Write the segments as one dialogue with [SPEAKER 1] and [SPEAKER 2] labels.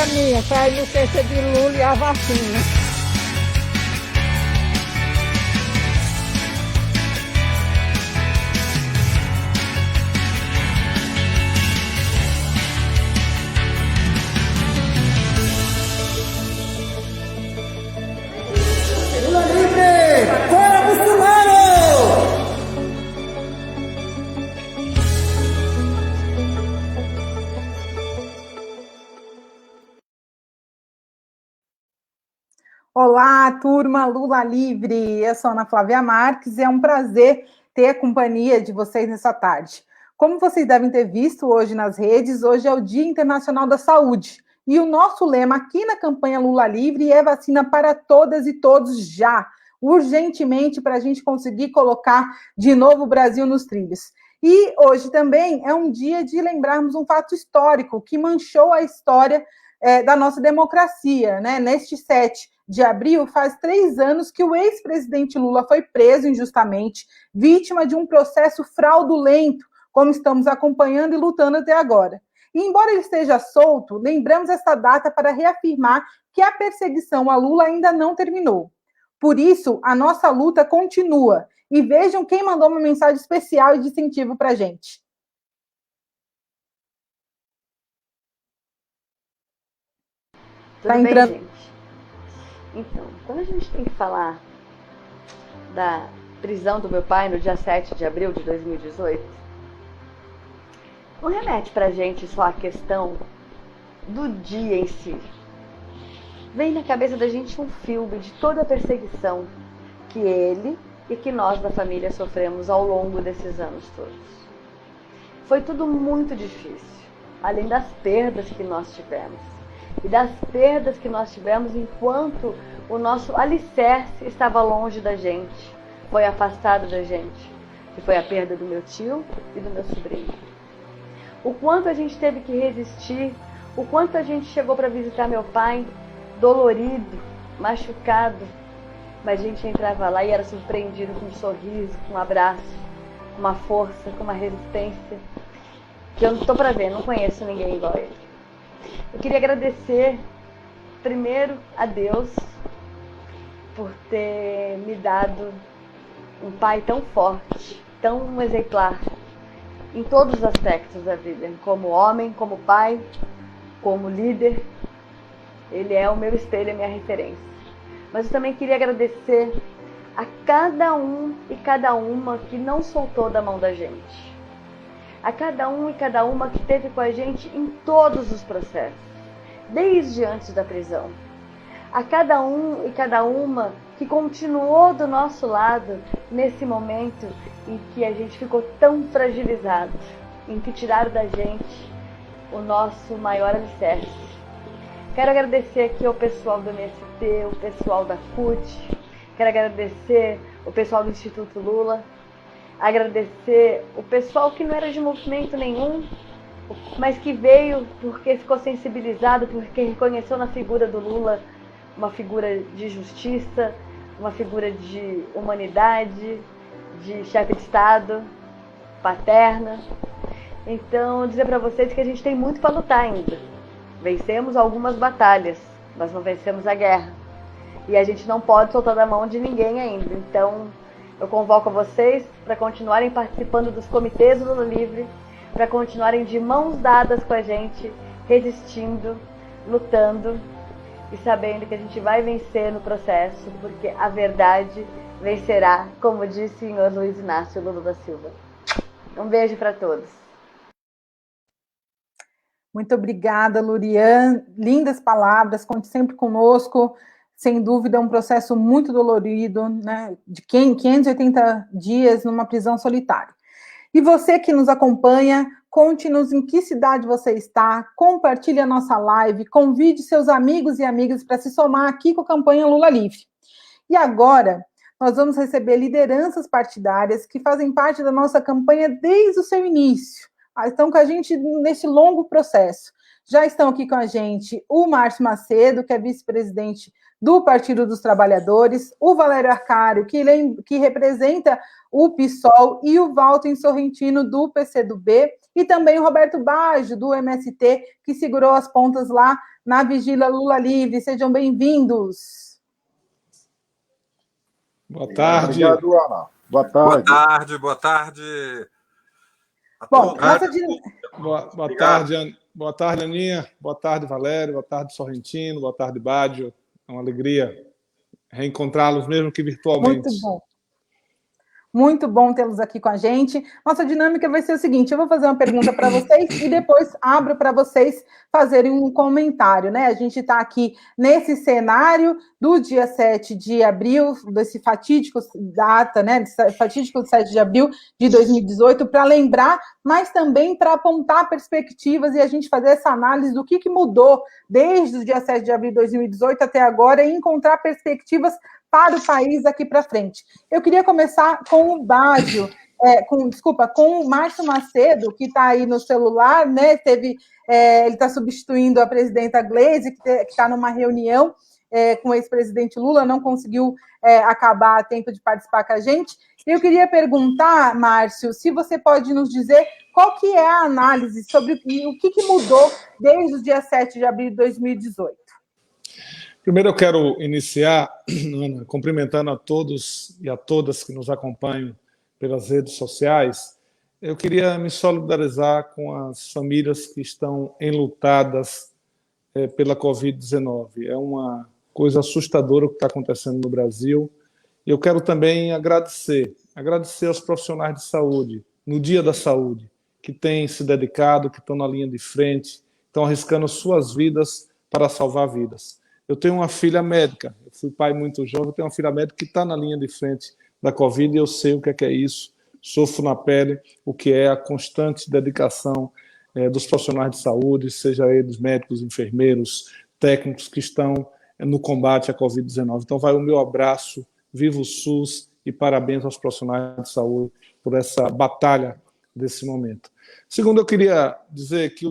[SPEAKER 1] para mim, para a inocência de Lula e a vacina.
[SPEAKER 2] Lula livre! Fora Bolsonaro!
[SPEAKER 3] Olá, turma Lula Livre. Eu sou Ana Flávia Marques e é um prazer ter a companhia de vocês nessa tarde. Como vocês devem ter visto hoje nas redes, hoje é o Dia Internacional da Saúde. E o nosso lema aqui na campanha Lula Livre é vacina para todas e todos já, urgentemente, para a gente conseguir colocar de novo o Brasil nos trilhos. E hoje também é um dia de lembrarmos um fato histórico que manchou a história da nossa democracia, né? Neste 7 de abril, faz 3 anos que o ex-presidente Lula foi preso injustamente, vítima de um processo fraudulento, como estamos acompanhando e lutando até agora. E embora ele esteja solto, lembramos esta data para reafirmar que a perseguição a Lula ainda não terminou. Por isso, a nossa luta continua. E vejam quem mandou uma mensagem especial e de incentivo para a gente.
[SPEAKER 4] Tudo bem, gente? Então, quando a gente tem que falar da prisão do meu pai no dia 7 de abril de 2018, não remete pra gente só a questão do dia em si. Vem na cabeça da gente um filme de toda a perseguição que ele e que nós da família sofremos ao longo desses anos todos. Foi tudo muito difícil, além das perdas que nós tivemos. E das perdas que nós tivemos enquanto o nosso alicerce estava longe da gente, foi afastado da gente, que foi a perda do meu tio e do meu sobrinho. O quanto a gente teve que resistir, o quanto a gente chegou para visitar meu pai, dolorido, machucado, mas a gente entrava lá e era surpreendido com um sorriso, com um abraço, com uma força, com uma resistência, que eu não estou para ver, não conheço ninguém igual a ele. Eu queria agradecer, primeiro, a Deus por ter me dado um pai tão forte, tão exemplar, em todos os aspectos da vida, como homem, como pai, como líder. Ele é o meu espelho, a minha referência. Mas eu também queria agradecer a cada um e cada uma que não soltou da mão da gente. A cada um e cada uma que esteve com a gente em todos os processos, desde antes da prisão. A cada um e cada uma que continuou do nosso lado nesse momento em que a gente ficou tão fragilizado, em que tiraram da gente o nosso maior alicerce. Quero agradecer aqui ao pessoal do MST, o pessoal da CUT, quero agradecer o pessoal do Instituto Lula, agradecer o pessoal que não era de movimento nenhum, mas que veio porque ficou sensibilizado, porque reconheceu na figura do Lula uma figura de justiça, uma figura de humanidade, de chefe de Estado, paterna. Então, dizer para vocês que a gente tem muito para lutar ainda. Vencemos algumas batalhas, mas não vencemos a guerra. E a gente não pode soltar da mão de ninguém ainda. Então, eu convoco vocês para continuarem participando dos comitês Lula Livre, para continuarem de mãos dadas com a gente, resistindo, lutando e sabendo que a gente vai vencer no processo, porque a verdade vencerá, como disse o senhor Luiz Inácio Lula da Silva. Um beijo para todos.
[SPEAKER 3] Muito obrigada, Lurian. Lindas palavras, conte sempre conosco. Sem dúvida, é um processo muito dolorido, né? De 580 dias numa prisão solitária. E você que nos acompanha, conte-nos em que cidade você está, compartilhe a nossa live, convide seus amigos e amigas para se somar aqui com a campanha Lula Livre. E agora, nós vamos receber lideranças partidárias que fazem parte da nossa campanha desde o seu início. Estão com a gente nesse longo processo. Já estão aqui com a gente o Márcio Macedo, que é vice-presidente do Partido dos Trabalhadores, o Valério Arcário, que representa o PSOL, e o Walter Sorrentino, do PCdoB, e também o Roberto Baggio, do MST, que segurou as pontas lá na Vigília Lula Livre. Sejam bem-vindos.
[SPEAKER 5] Boa tarde.
[SPEAKER 2] Obrigado, Ana. Boa tarde.
[SPEAKER 5] Boa tarde.
[SPEAKER 3] Bom,
[SPEAKER 5] boa tarde, Aninha. Boa tarde, Valério. Boa tarde, Sorrentino. Boa tarde, Baggio. É uma alegria reencontrá-los, mesmo que virtualmente.
[SPEAKER 3] Muito bom. Muito bom tê-los aqui com a gente. Nossa dinâmica vai ser o seguinte: eu vou fazer uma pergunta para vocês e depois abro para vocês fazerem um comentário, né? A gente está aqui nesse cenário do dia 7 de abril, desse fatídico data, né? Desse fatídico 7 de abril de 2018, para lembrar, mas também para apontar perspectivas e a gente fazer essa análise do que mudou desde o dia 7 de abril de 2018 até agora e encontrar perspectivas para o país daqui para frente. Eu queria começar com o Baggio, com o Márcio Macedo, que está aí no celular, né? Ele está substituindo a presidenta Gleisi, que está numa reunião com o ex-presidente Lula, não conseguiu acabar a tempo de participar com a gente. Eu queria perguntar, Márcio, se você pode nos dizer qual que é a análise sobre o que mudou desde o dia 7 de abril de 2018.
[SPEAKER 5] Primeiro eu quero iniciar, Ana, cumprimentando a todos e a todas que nos acompanham pelas redes sociais. Eu queria me solidarizar com as famílias que estão enlutadas pela Covid-19. É uma coisa assustadora o que está acontecendo no Brasil. Eu quero também agradecer aos profissionais de saúde, no Dia da Saúde, que têm se dedicado, que estão na linha de frente, estão arriscando suas vidas para salvar vidas. Eu tenho uma filha médica, eu fui pai muito jovem, eu tenho uma filha médica que está na linha de frente da Covid e eu sei o que é isso, sofro na pele o que é a constante dedicação dos profissionais de saúde, seja eles médicos, enfermeiros, técnicos que estão no combate à Covid-19. Então vai o meu abraço, viva o SUS e parabéns aos profissionais de saúde por essa batalha desse momento. Segundo, eu queria dizer que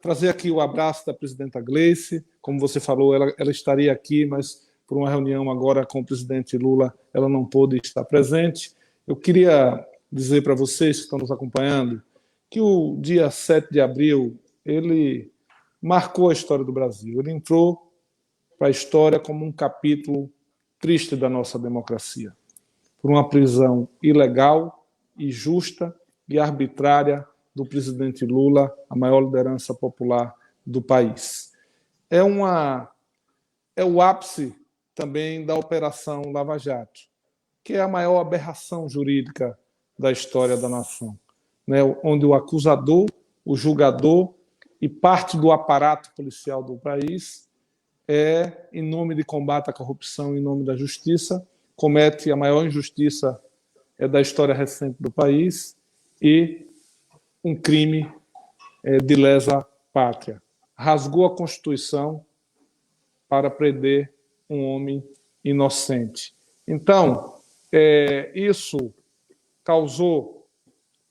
[SPEAKER 5] trazer aqui o abraço da presidenta Gleisi. Como você falou, ela estaria aqui, mas por uma reunião agora com o presidente Lula, ela não pôde estar presente. Eu queria dizer para vocês que estão nos acompanhando que o dia 7 de abril, ele marcou a história do Brasil. Ele entrou para a história como um capítulo triste da nossa democracia. Por uma prisão ilegal, injusta e arbitrária do presidente Lula, a maior liderança popular do país. É o ápice também da Operação Lava Jato, que é a maior aberração jurídica da história da nação, né? Onde o acusador, o julgador e parte do aparato policial do país em nome de combate à corrupção, em nome da justiça, comete a maior injustiça da história recente do país e um crime de lesa pátria. Rasgou a Constituição para prender um homem inocente. Então, isso causou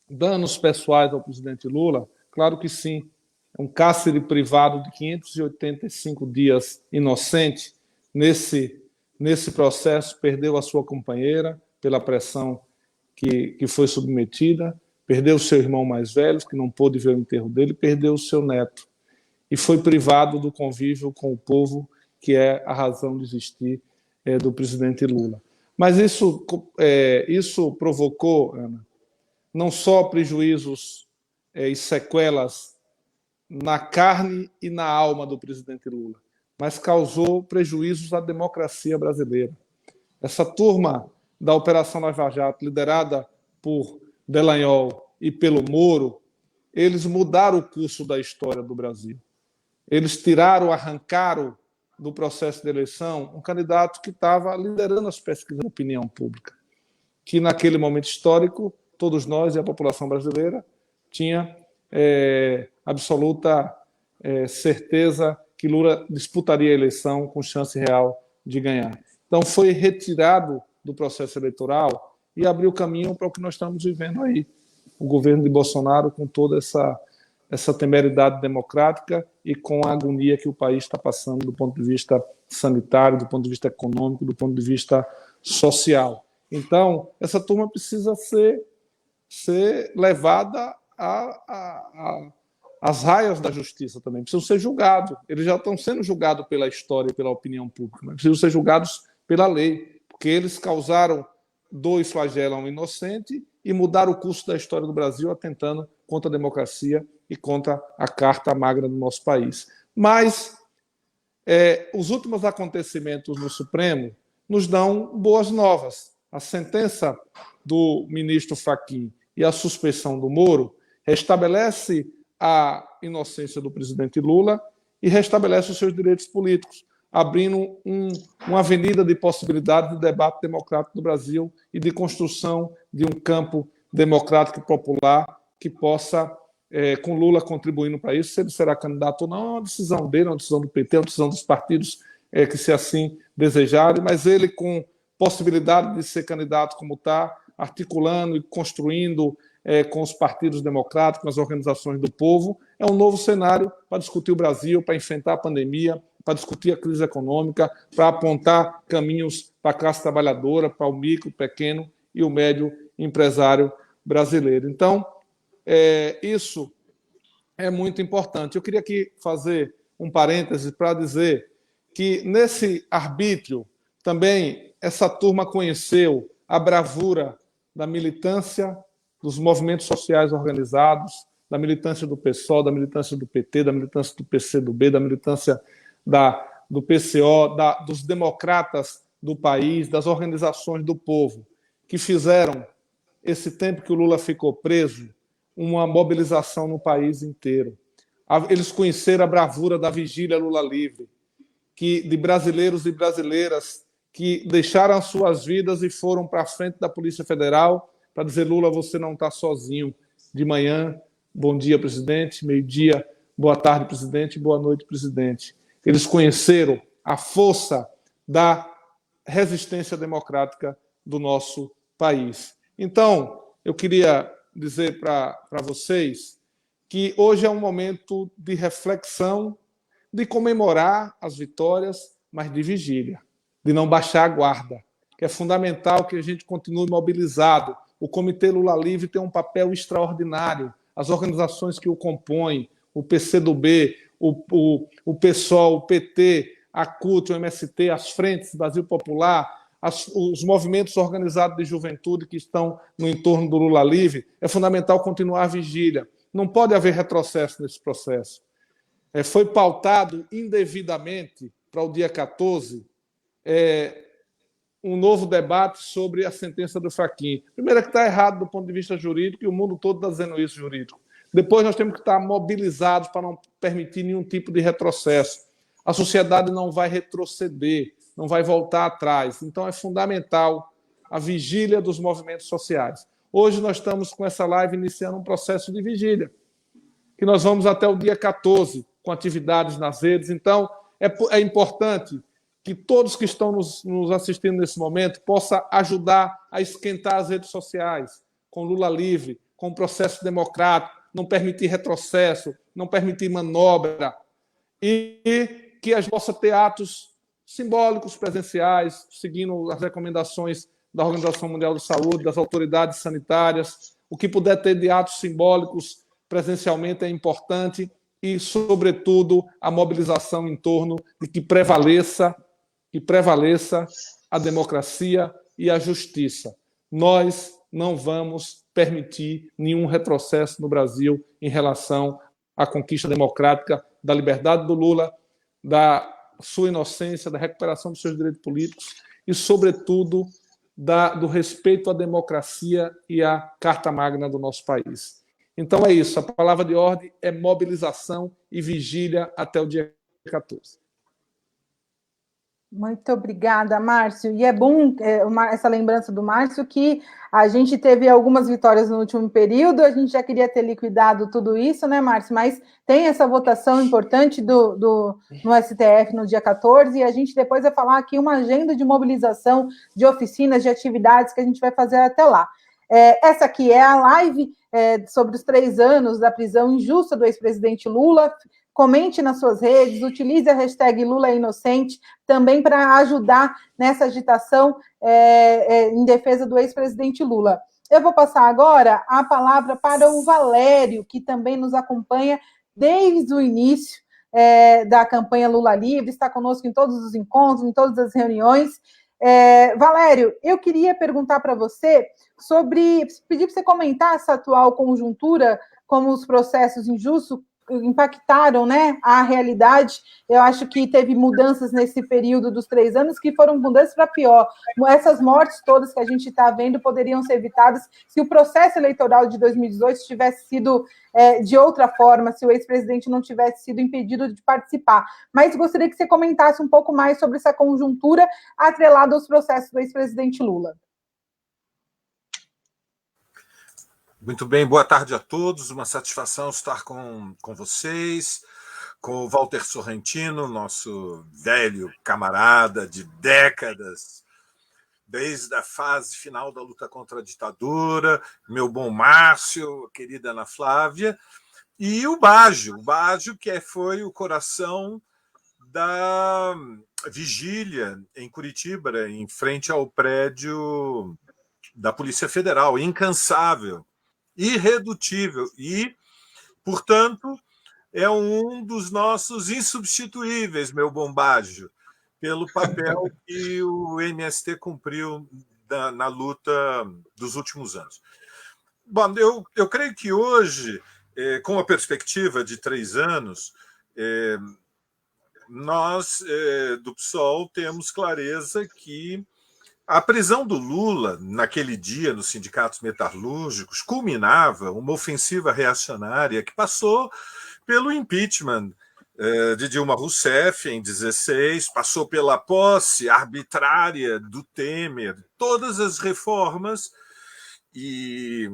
[SPEAKER 5] danos pessoais ao presidente Lula? Claro que sim. É um cárcere privado de 585 dias inocente. Nesse processo, perdeu a sua companheira pela pressão que foi submetida, perdeu o seu irmão mais velho, que não pôde ver o enterro dele, perdeu o seu neto. E foi privado do convívio com o povo, que é a razão de existir do presidente Lula. Mas isso provocou, Ana, não só prejuízos e sequelas na carne e na alma do presidente Lula, mas causou prejuízos à democracia brasileira. Essa turma da Operação Lava Jato, liderada por Dallagnol e pelo Moro, eles mudaram o curso da história do Brasil. Eles arrancaram do processo de eleição um candidato que estava liderando as pesquisas de opinião pública, que naquele momento histórico, todos nós e a população brasileira tinha absoluta certeza que Lula disputaria a eleição com chance real de ganhar. Então foi retirado do processo eleitoral e abriu caminho para o que nós estamos vivendo aí. O governo de Bolsonaro com toda essa temeridade democrática e com a agonia que o país está passando do ponto de vista sanitário, do ponto de vista econômico, do ponto de vista social. Então, essa turma precisa ser levada as raias da justiça também, precisam ser julgados. Eles já estão sendo julgados pela história e pela opinião pública, mas precisam ser julgados pela lei, porque eles causaram dor e flagelo a um inocente e mudaram o curso da história do Brasil atentando contra a democracia e contra a Carta Magna do nosso país. Mas os últimos acontecimentos no Supremo nos dão boas novas. A sentença do ministro Fachin e a suspeição do Moro restabelece a inocência do presidente Lula e restabelece os seus direitos políticos, abrindo uma avenida de possibilidade de debate democrático no Brasil e de construção de um campo democrático e popular que possa, com Lula contribuindo para isso, se ele será candidato ou não, é uma decisão dele, é uma decisão do PT, é uma decisão dos partidos que se assim desejarem, mas ele com possibilidade de ser candidato como está, articulando e construindo com os partidos democráticos, com as organizações do povo, é um novo cenário para discutir o Brasil, para enfrentar a pandemia, para discutir a crise econômica, para apontar caminhos para a classe trabalhadora, para o micro, pequeno e o médio empresário brasileiro. Então, isso é muito importante. Eu queria aqui fazer um parêntese para dizer que, nesse arbítrio, também essa turma conheceu a bravura da militância dos movimentos sociais organizados, da militância do PSOL, da militância do PT, da militância do PCdoB, da militância do PCO, dos democratas do país, das organizações do povo, que fizeram, esse tempo que o Lula ficou preso, uma mobilização no país inteiro. Eles conheceram a bravura da vigília Lula Livre, de brasileiros e brasileiras que deixaram as suas vidas e foram para a frente da Polícia Federal para dizer: Lula, você não está sozinho. De manhã, bom dia, presidente. Meio-dia, boa tarde, presidente. Boa noite, presidente. Eles conheceram a força da resistência democrática do nosso país. Então, eu queria dizer para vocês que hoje é um momento de reflexão, de comemorar as vitórias, mas de vigília, de não baixar a guarda, que é fundamental que a gente continue mobilizado. O Comitê Lula Livre tem um papel extraordinário, as organizações que o compõem, o PCdoB, o PSOL, o PT, a CUT, o MST, as frentes Brasil Popular, os movimentos organizados de juventude que estão no entorno do Lula Livre, é fundamental continuar a vigília. Não pode haver retrocesso nesse processo. Foi pautado indevidamente para o dia 14 um novo debate sobre a sentença do Fachin. Primeiro, é que está errado do ponto de vista jurídico, e o mundo todo está dizendo isso jurídico. Depois, nós temos que estar mobilizados para não permitir nenhum tipo de retrocesso. A sociedade não vai retroceder, não vai voltar atrás. Então, é fundamental a vigília dos movimentos sociais. Hoje, nós estamos com essa live iniciando um processo de vigília, que nós vamos até o dia 14, com atividades nas redes. Então, é importante que todos que estão nos assistindo nesse momento possam ajudar a esquentar as redes sociais, com Lula Livre, com o processo democrático, não permitir retrocesso, não permitir manobra, e que a gente possa ter atos simbólicos presenciais, seguindo as recomendações da Organização Mundial da Saúde, das autoridades sanitárias. O que puder ter de atos simbólicos presencialmente é importante, e, sobretudo, a mobilização em torno de que prevaleça a democracia e a justiça. Nós não vamos permitir nenhum retrocesso no Brasil em relação à conquista democrática da liberdade do Lula, da sua inocência, da recuperação dos seus direitos políticos e, sobretudo, do respeito à democracia e à Carta Magna do nosso país. Então é isso, a palavra de ordem é mobilização e vigília até o dia 14.
[SPEAKER 3] Muito obrigada, Márcio. E é bom essa lembrança do Márcio, que a gente teve algumas vitórias no último período, a gente já queria ter liquidado tudo isso, né, Márcio? Mas tem essa votação importante no STF no dia 14, e a gente depois vai falar aqui uma agenda de mobilização, de oficinas, de atividades que a gente vai fazer até lá. Essa aqui é a live sobre os 3 anos da prisão injusta do ex-presidente Lula. Comente nas suas redes, utilize a hashtag Lula é Inocente também para ajudar nessa agitação em defesa do ex-presidente Lula. Eu vou passar agora a palavra para o Valério, que também nos acompanha desde o início da campanha Lula Livre, está conosco em todos os encontros, em todas as reuniões. Valério, eu queria perguntar para você pedir para você comentar essa atual conjuntura, como os processos injustos impactaram, né, a realidade. Eu acho que teve mudanças nesse período dos 3 anos que foram mudanças para pior. Essas mortes todas que a gente está vendo poderiam ser evitadas se o processo eleitoral de 2018 tivesse sido de outra forma, se o ex-presidente não tivesse sido impedido de participar. Mas gostaria que você comentasse um pouco mais sobre essa conjuntura atrelada aos processos do ex-presidente Lula.
[SPEAKER 2] Muito bem, boa tarde a todos. Uma satisfação estar com vocês, com o Walter Sorrentino, nosso velho camarada de décadas, desde a fase final da luta contra a ditadura, meu bom Márcio, querida Ana Flávia, e o Baggio que foi o coração da vigília em Curitiba, em frente ao prédio da Polícia Federal, incansável, irredutível e, portanto, é um dos nossos insubstituíveis, meu bom Baggio, pelo papel que o MST cumpriu na luta dos últimos anos. Bom, eu creio que hoje, com a perspectiva de 3 anos, nós, do PSOL, temos clareza que a prisão do Lula, naquele dia, nos sindicatos metalúrgicos, culminava uma ofensiva reacionária que passou pelo impeachment de Dilma Rousseff em 2016, passou pela posse arbitrária do Temer, todas as reformas e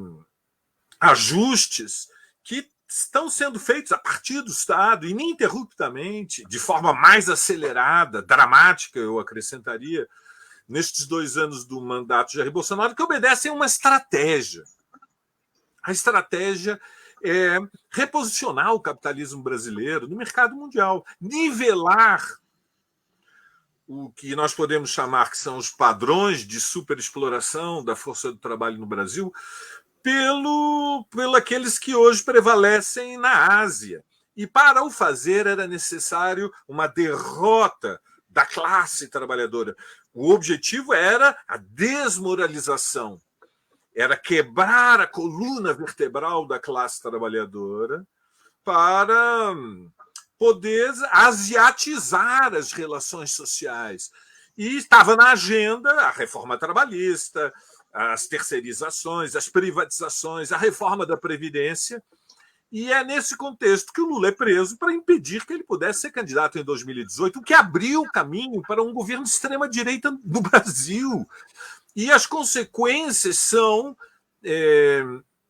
[SPEAKER 2] ajustes que estão sendo feitos a partir do Estado, ininterruptamente, de forma mais acelerada, dramática, eu acrescentaria, nestes 2 anos do mandato de Jair Bolsonaro, que obedecem a uma estratégia. A estratégia é reposicionar o capitalismo brasileiro no mercado mundial, nivelar o que nós podemos chamar que são os padrões de superexploração da força do trabalho no Brasil pelo aqueles que hoje prevalecem na Ásia. E para o fazer era necessário uma derrota da classe trabalhadora. O objetivo era a desmoralização, era quebrar a coluna vertebral da classe trabalhadora para poder asiatizar as relações sociais. E estava na agenda a reforma trabalhista, as terceirizações, as privatizações, a reforma da Previdência. E é nesse contexto que o Lula é preso para impedir que ele pudesse ser candidato em 2018, o que abriu o caminho para um governo de extrema-direita no Brasil. E as consequências são,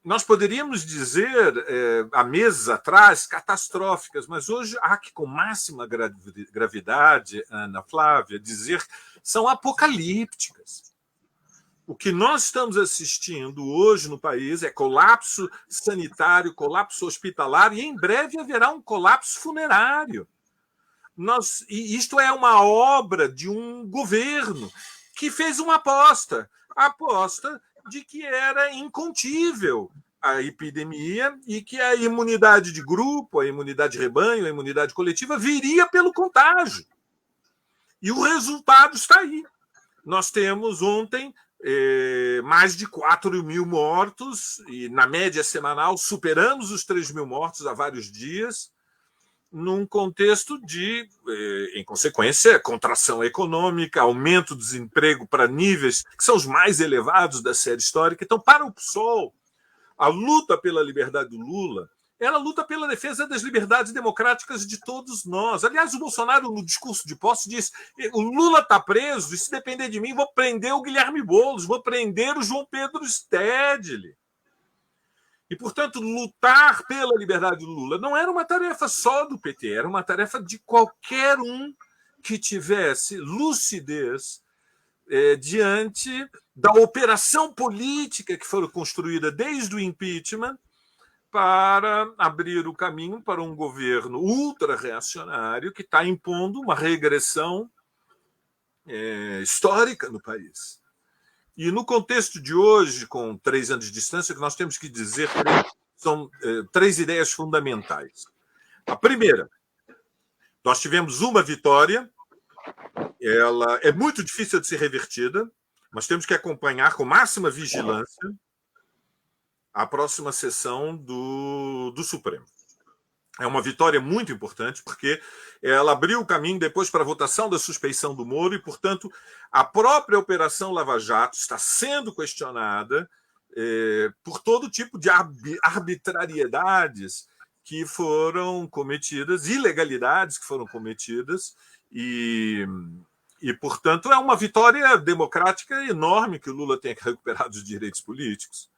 [SPEAKER 2] nós poderíamos dizer, há meses atrás, catastróficas, mas hoje há que, com máxima gravidade, Ana Flávia, dizer são apocalípticas. O que nós estamos assistindo hoje no país é colapso sanitário, colapso hospitalar, e em breve haverá um colapso funerário. E isto é uma obra de um governo que fez uma aposta, a aposta de que era incontível a epidemia e que a imunidade de grupo, a imunidade de rebanho, a imunidade coletiva viria pelo contágio. E o resultado está aí. Nós temos ontem mais de 4.000 mortos, e na média semanal superamos os 3.000 mortos há vários dias, num contexto de, em consequência, contração econômica, aumento do desemprego para níveis que são os mais elevados da série histórica. Então, para o PSOL, a luta pela liberdade do Lula era a luta pela defesa das liberdades democráticas de todos nós. Aliás, o Bolsonaro, no discurso de posse, disse: o Lula está preso, e se depender de mim, vou prender o Guilherme Boulos, vou prender o João Pedro Stedley. E, portanto, lutar pela liberdade do Lula não era uma tarefa só do PT, era uma tarefa de qualquer um que tivesse lucidez diante da operação política que foi construída desde o impeachment para abrir o caminho para um governo ultra-reacionário que está impondo uma regressão histórica no país. E no contexto de hoje, com 3 anos de distância, que nós temos que dizer que são 3 ideias fundamentais. A primeira, nós tivemos uma vitória, ela é muito difícil de ser revertida, mas temos que acompanhar com máxima vigilância a próxima sessão do Supremo. É uma vitória muito importante, porque ela abriu o caminho depois para a votação da suspeição do Moro e, portanto, a própria Operação Lava Jato está sendo questionada por todo tipo de arbitrariedades que foram cometidas, ilegalidades que foram cometidas, e, portanto, é uma vitória democrática enorme que o Lula tenha recuperado os direitos políticos.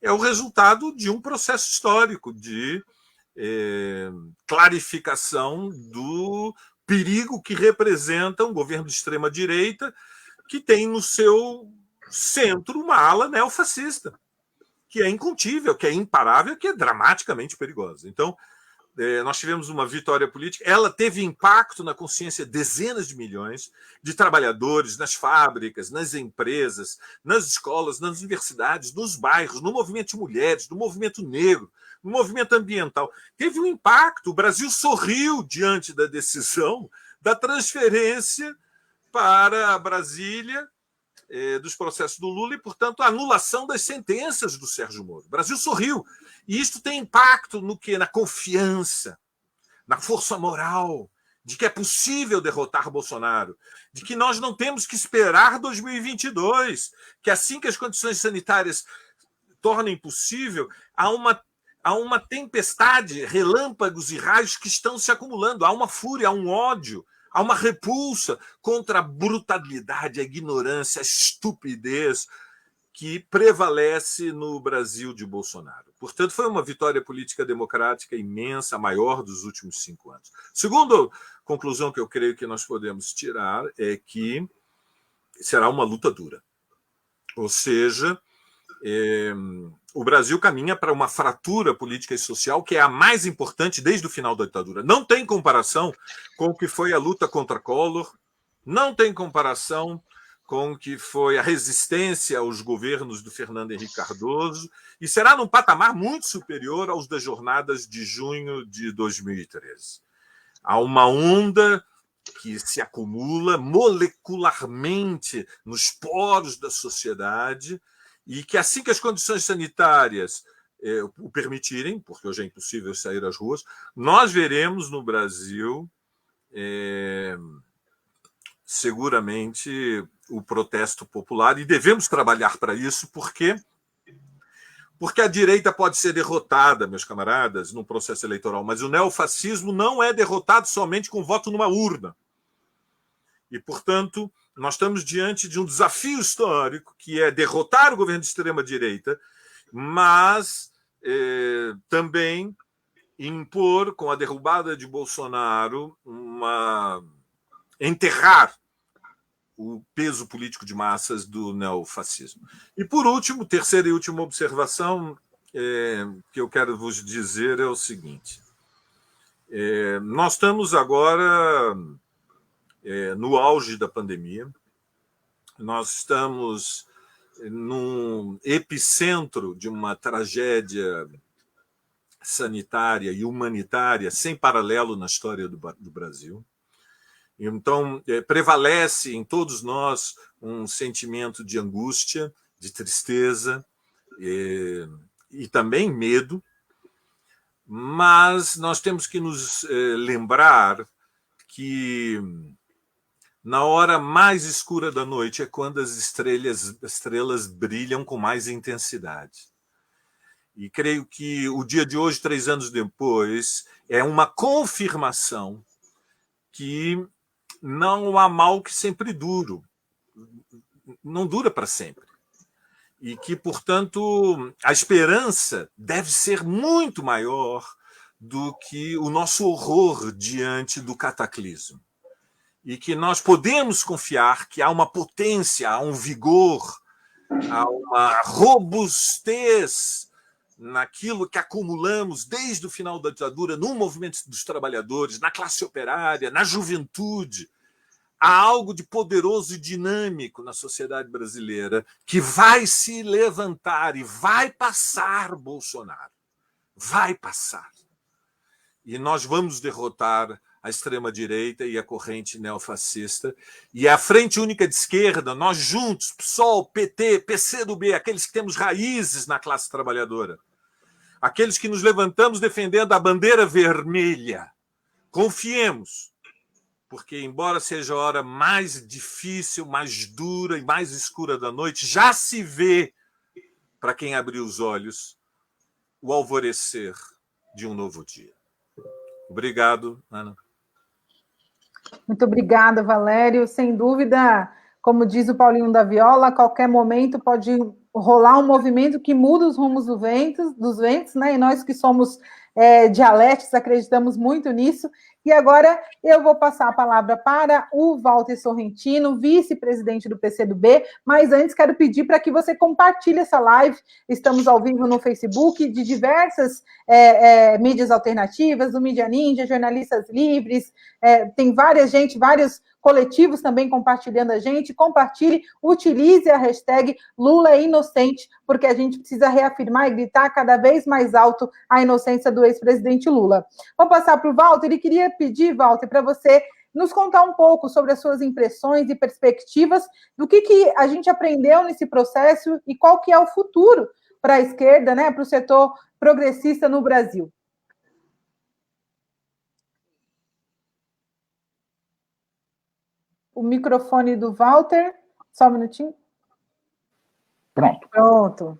[SPEAKER 2] É o resultado de um processo histórico de clarificação do perigo que representa um governo de extrema-direita que tem no seu centro uma ala neofascista, que é incontível, que é imparável, que é dramaticamente perigosa. Então, nós tivemos uma vitória política, ela teve impacto na consciência de dezenas de milhões de trabalhadores, nas fábricas, nas empresas, nas escolas, nas universidades, nos bairros, no movimento de mulheres, no movimento negro, no movimento ambiental. Teve um impacto, o Brasil sorriu diante da decisão da transferência para Brasília dos processos do Lula e, portanto, a anulação das sentenças do Sérgio Moro. O Brasil sorriu. E isto tem impacto no quê? Na confiança, na força moral, de que é possível derrotar Bolsonaro, de que nós não temos que esperar 2022, que assim que as condições sanitárias tornem possível, há uma tempestade, relâmpagos e raios que estão se acumulando, há uma fúria, há um ódio, há uma repulsa contra a brutalidade, a ignorância, a estupidez que prevalece no Brasil de Bolsonaro. Portanto, foi uma vitória política democrática imensa, a maior dos últimos 5 anos. Segunda conclusão que eu creio que nós podemos tirar é que será uma luta dura. Ou seja, o Brasil caminha para uma fratura política e social que é a mais importante desde o final da ditadura. Não tem comparação com o que foi a luta contra Collor, não tem comparação com o que foi a resistência aos governos do Fernando Henrique Cardoso, e será num patamar muito superior aos das jornadas de junho de 2013. Há uma onda que se acumula molecularmente nos poros da sociedade e que, assim que as condições sanitárias o permitirem, porque hoje é impossível sair às ruas, nós veremos no Brasil seguramente o protesto popular, e devemos trabalhar para isso, porque a direita pode ser derrotada, meus camaradas, num processo eleitoral, mas o neofascismo não é derrotado somente com voto numa urna. E, portanto, nós estamos diante de um desafio histórico, que é derrotar o governo de extrema-direita, mas também impor, com a derrubada de Bolsonaro, enterrar o peso político de massas do neofascismo. E, por último, terceira e última observação que eu quero vos dizer é o seguinte. Nós estamos agora no auge da pandemia, nós estamos num epicentro de uma tragédia sanitária e humanitária sem paralelo na história do Brasil. Então, prevalece em todos nós um sentimento de angústia, de tristeza e também medo, mas nós temos que nos lembrar que na hora mais escura da noite é quando as estrelas brilham com mais intensidade. E creio que o dia de hoje, 3 anos depois, é uma confirmação que não há mal que sempre dure, não dura para sempre. E que, portanto, a esperança deve ser muito maior do que o nosso horror diante do cataclismo. E que nós podemos confiar que há uma potência, há um vigor, há uma robustez naquilo que acumulamos desde o final da ditadura, no movimento dos trabalhadores, na classe operária, na juventude. há algo de poderoso e dinâmico na sociedade brasileira que vai se levantar e vai passar Bolsonaro. Vai passar. E nós vamos derrotar a extrema-direita e a corrente neofascista. E a Frente Única de Esquerda, nós juntos, PSOL, PT, PCdoB, aqueles que temos raízes na classe trabalhadora, aqueles que nos levantamos defendendo a bandeira vermelha, confiemos, porque, embora seja a hora mais difícil, mais dura e mais escura da noite, já se vê, para quem abrir os olhos, o alvorecer de um novo dia. Obrigado, Ana.
[SPEAKER 3] Muito obrigada, Valério. Sem dúvida, como diz o Paulinho da Viola, a qualquer momento pode rolar um movimento que muda os rumos dos ventos, né? E nós que somos dialéticos acreditamos muito nisso. E agora eu vou passar a palavra para o Walter Sorrentino, vice-presidente do PCdoB, mas antes quero pedir para que você compartilhe essa live. Estamos ao vivo no Facebook de diversas mídias alternativas, o Mídia Ninja, Jornalistas Livres, tem vários coletivos também compartilhando a gente. Compartilhe, utilize a hashtag Lula é inocente, porque a gente precisa reafirmar e gritar cada vez mais alto a inocência do ex-presidente Lula. Vou passar para o Walter e queria pedir, Walter, para você nos contar um pouco sobre as suas impressões e perspectivas do que a gente aprendeu nesse processo e qual que é o futuro para a esquerda, né, para o setor progressista no Brasil. O microfone do Walter, só um minutinho.
[SPEAKER 6] Pronto.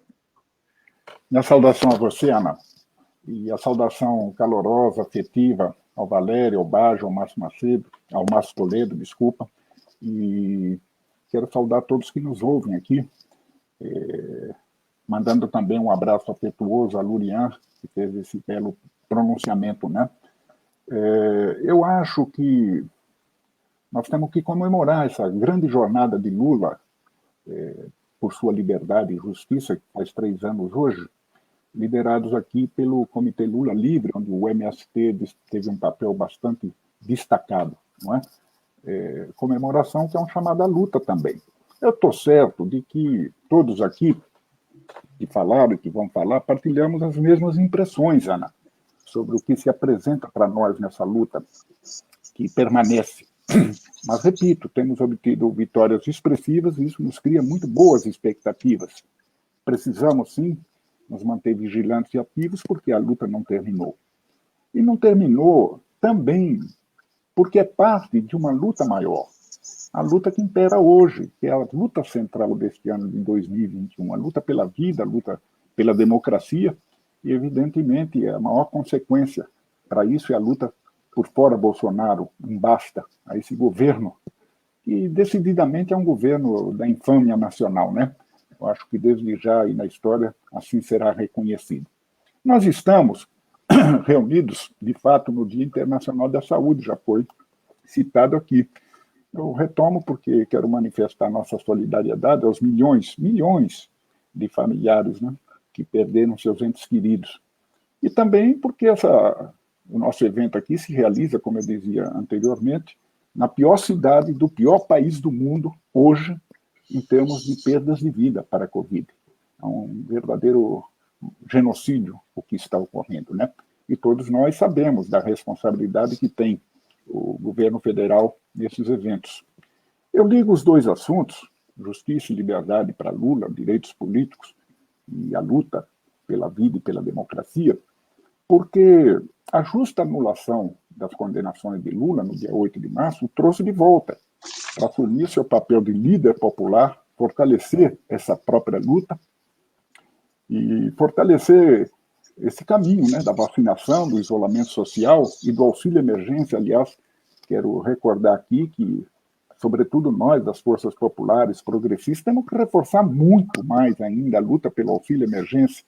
[SPEAKER 6] Minha saudação a você, Ana, e a saudação calorosa, afetiva ao Valério, ao Bajo, ao Márcio Macedo, ao Márcio Toledo, desculpa, e quero saudar todos que nos ouvem aqui, mandando também um abraço afetuoso a Lurian, que fez esse belo pronunciamento, né? Eu acho que nós temos que comemorar essa grande jornada de Lula por sua liberdade e justiça, que faz 3 anos hoje, liderados aqui pelo Comitê Lula Livre, onde o MST teve um papel bastante destacado, não é? Comemoração que é uma chamada luta também. Eu estou certo de que todos aqui que falaram e que vão falar partilhamos as mesmas impressões, Ana, sobre o que se apresenta para nós nessa luta que permanece. Mas, repito, temos obtido vitórias expressivas e isso nos cria muito boas expectativas. Precisamos, sim, nos manter vigilantes e ativos porque a luta não terminou. E não terminou também porque é parte de uma luta maior. A luta que impera hoje, que é a luta central deste ano de 2021, a luta pela vida, a luta pela democracia, e, evidentemente, a maior consequência para isso é a luta por fora Bolsonaro, um basta a esse governo, que decididamente é um governo da infâmia nacional, né? Eu acho que desde já e na história assim será reconhecido. Nós estamos reunidos, de fato, no Dia Internacional da Saúde, já foi citado aqui. Eu retomo porque quero manifestar nossa solidariedade aos milhões de familiares, né, que perderam seus entes queridos. E também porque o nosso evento aqui se realiza, como eu dizia anteriormente, na pior cidade do pior país do mundo, hoje, em termos de perdas de vida para a Covid. É um verdadeiro genocídio o que está ocorrendo, né? E todos nós sabemos da responsabilidade que tem o governo federal nesses eventos. Eu ligo os dois assuntos, justiça e liberdade para Lula, direitos políticos e a luta pela vida e pela democracia, porque a justa anulação das condenações de Lula no dia 8 de março o trouxe de volta para assumir seu papel de líder popular, fortalecer essa própria luta e fortalecer esse caminho, né, da vacinação, do isolamento social e do auxílio emergência. Aliás, quero recordar aqui que, sobretudo nós, das forças populares progressistas, temos que reforçar muito mais ainda a luta pelo auxílio emergência.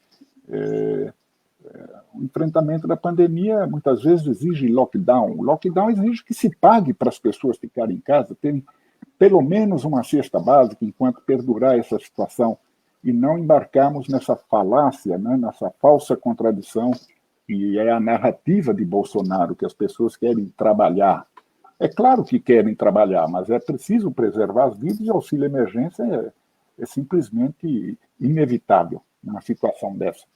[SPEAKER 6] O enfrentamento da pandemia muitas vezes exige lockdown. O lockdown exige que se pague para as pessoas ficarem em casa, terem pelo menos uma cesta básica enquanto perdurar essa situação e não embarcarmos nessa falácia, né, nessa falsa contradição que é a narrativa de Bolsonaro, que as pessoas querem trabalhar É claro que querem trabalhar, mas é preciso preservar as vidas e o auxílio emergência é simplesmente inevitável numa situação dessa.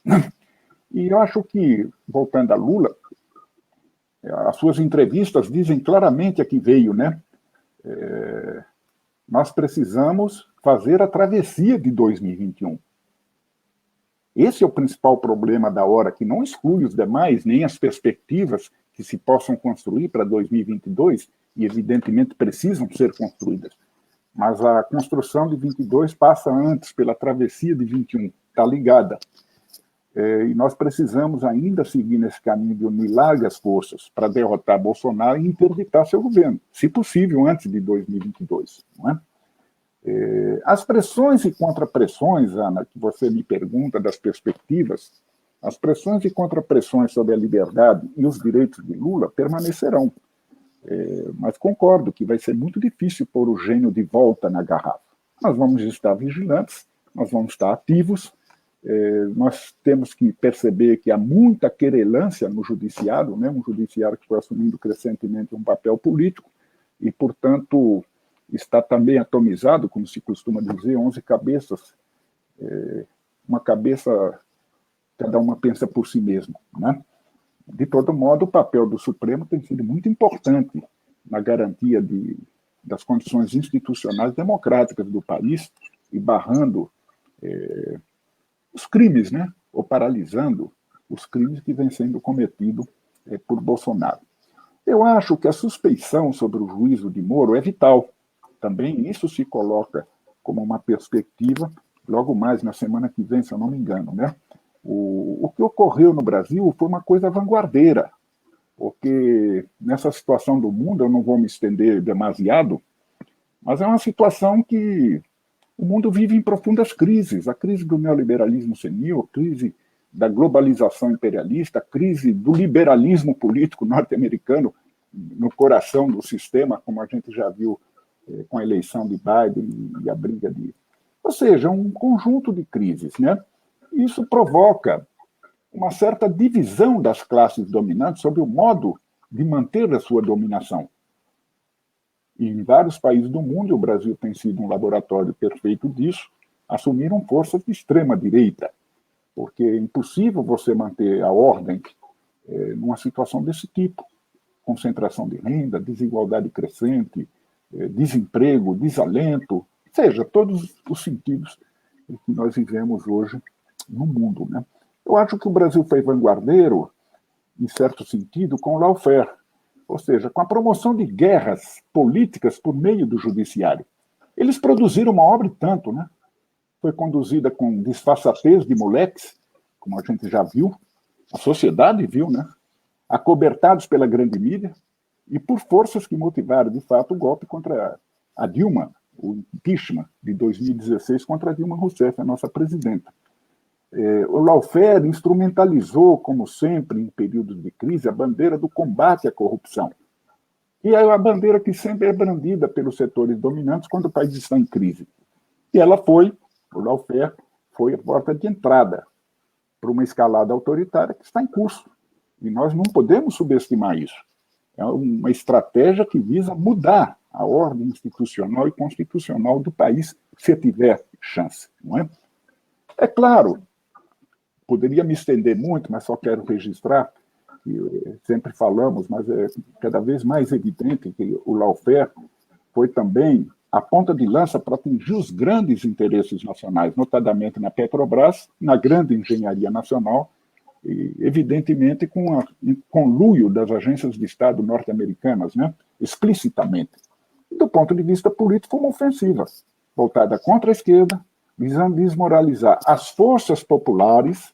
[SPEAKER 6] E eu acho que, voltando a Lula, as suas entrevistas dizem claramente a que veio, né? Nós precisamos fazer a travessia de 2021. Esse é o principal problema da hora, que não exclui os demais, nem as perspectivas que se possam construir para 2022, e evidentemente precisam ser construídas. Mas a construção de 22 passa antes pela travessia de 21, está ligada. E nós precisamos ainda seguir nesse caminho de unir largas forças para derrotar Bolsonaro e interditar seu governo, se possível, antes de 2022. Não é? As pressões e contrapressões, Ana, que você me pergunta das perspectivas, as pressões e contrapressões sobre a liberdade e os direitos de Lula permanecerão. Mas concordo que vai ser muito difícil pôr o gênio de volta na garrafa. Nós vamos estar vigilantes, nós vamos estar ativos, nós temos que perceber que há muita querelância no judiciário, né? Um judiciário que foi assumindo crescentemente um papel político e, portanto, está também atomizado, como se costuma dizer, 11 cabeças. Uma cabeça, cada uma pensa por si mesma, né? De todo modo, o papel do Supremo tem sido muito importante na garantia das condições institucionais democráticas do país e barrando os crimes, né? Ou paralisando os crimes que vêm sendo cometidos por Bolsonaro. Eu acho que a suspeição sobre o juízo de Moro é vital. Também isso se coloca como uma perspectiva, logo mais na semana que vem, se eu não me engano, né? O que ocorreu no Brasil foi uma coisa vanguardeira, porque nessa situação do mundo, eu não vou me estender demasiado, mas é uma situação que o mundo vive em profundas crises. A crise do neoliberalismo senil, a crise da globalização imperialista, a crise do liberalismo político norte-americano no coração do sistema, como a gente já viu com a eleição de Biden e a briga de... Ou seja, um conjunto de crises, né? Isso provoca uma certa divisão das classes dominantes sobre o modo de manter a sua dominação. E em vários países do mundo, e o Brasil tem sido um laboratório perfeito disso, assumiram forças de extrema-direita, porque é impossível você manter a ordem numa situação desse tipo. Concentração de renda, desigualdade crescente, desemprego, desalento, ou seja, todos os sentidos que nós vivemos hoje no mundo, né? Eu acho que o Brasil foi vanguardeiro, em certo sentido, com o lawfare, ou seja, com a promoção de guerras políticas por meio do judiciário. Eles produziram uma obra e tanto, né? Foi conduzida com disfarçatez de moleques, como a gente já viu, a sociedade viu, né? Acobertados pela grande mídia, e por forças que motivaram, de fato, o golpe contra a Dilma, o impeachment de 2016 contra a Dilma Rousseff, a nossa presidenta. O lawfare instrumentalizou, como sempre, em períodos de crise, a bandeira do combate à corrupção. E é a bandeira que sempre é brandida pelos setores dominantes quando o país está em crise. E o lawfare foi a porta de entrada para uma escalada autoritária que está em curso. E nós não podemos subestimar isso. É uma estratégia que visa mudar a ordem institucional e constitucional do país, se tiver chance, não é? É claro, poderia me estender muito, mas só quero registrar, que sempre falamos, mas é cada vez mais evidente que o lawfare foi também a ponta de lança para atingir os grandes interesses nacionais, notadamente na Petrobras, na grande engenharia nacional, e, evidentemente, com o conluio das agências de Estado norte-americanas, né, explicitamente. E, do ponto de vista político, uma ofensiva voltada contra a esquerda, visando desmoralizar as forças populares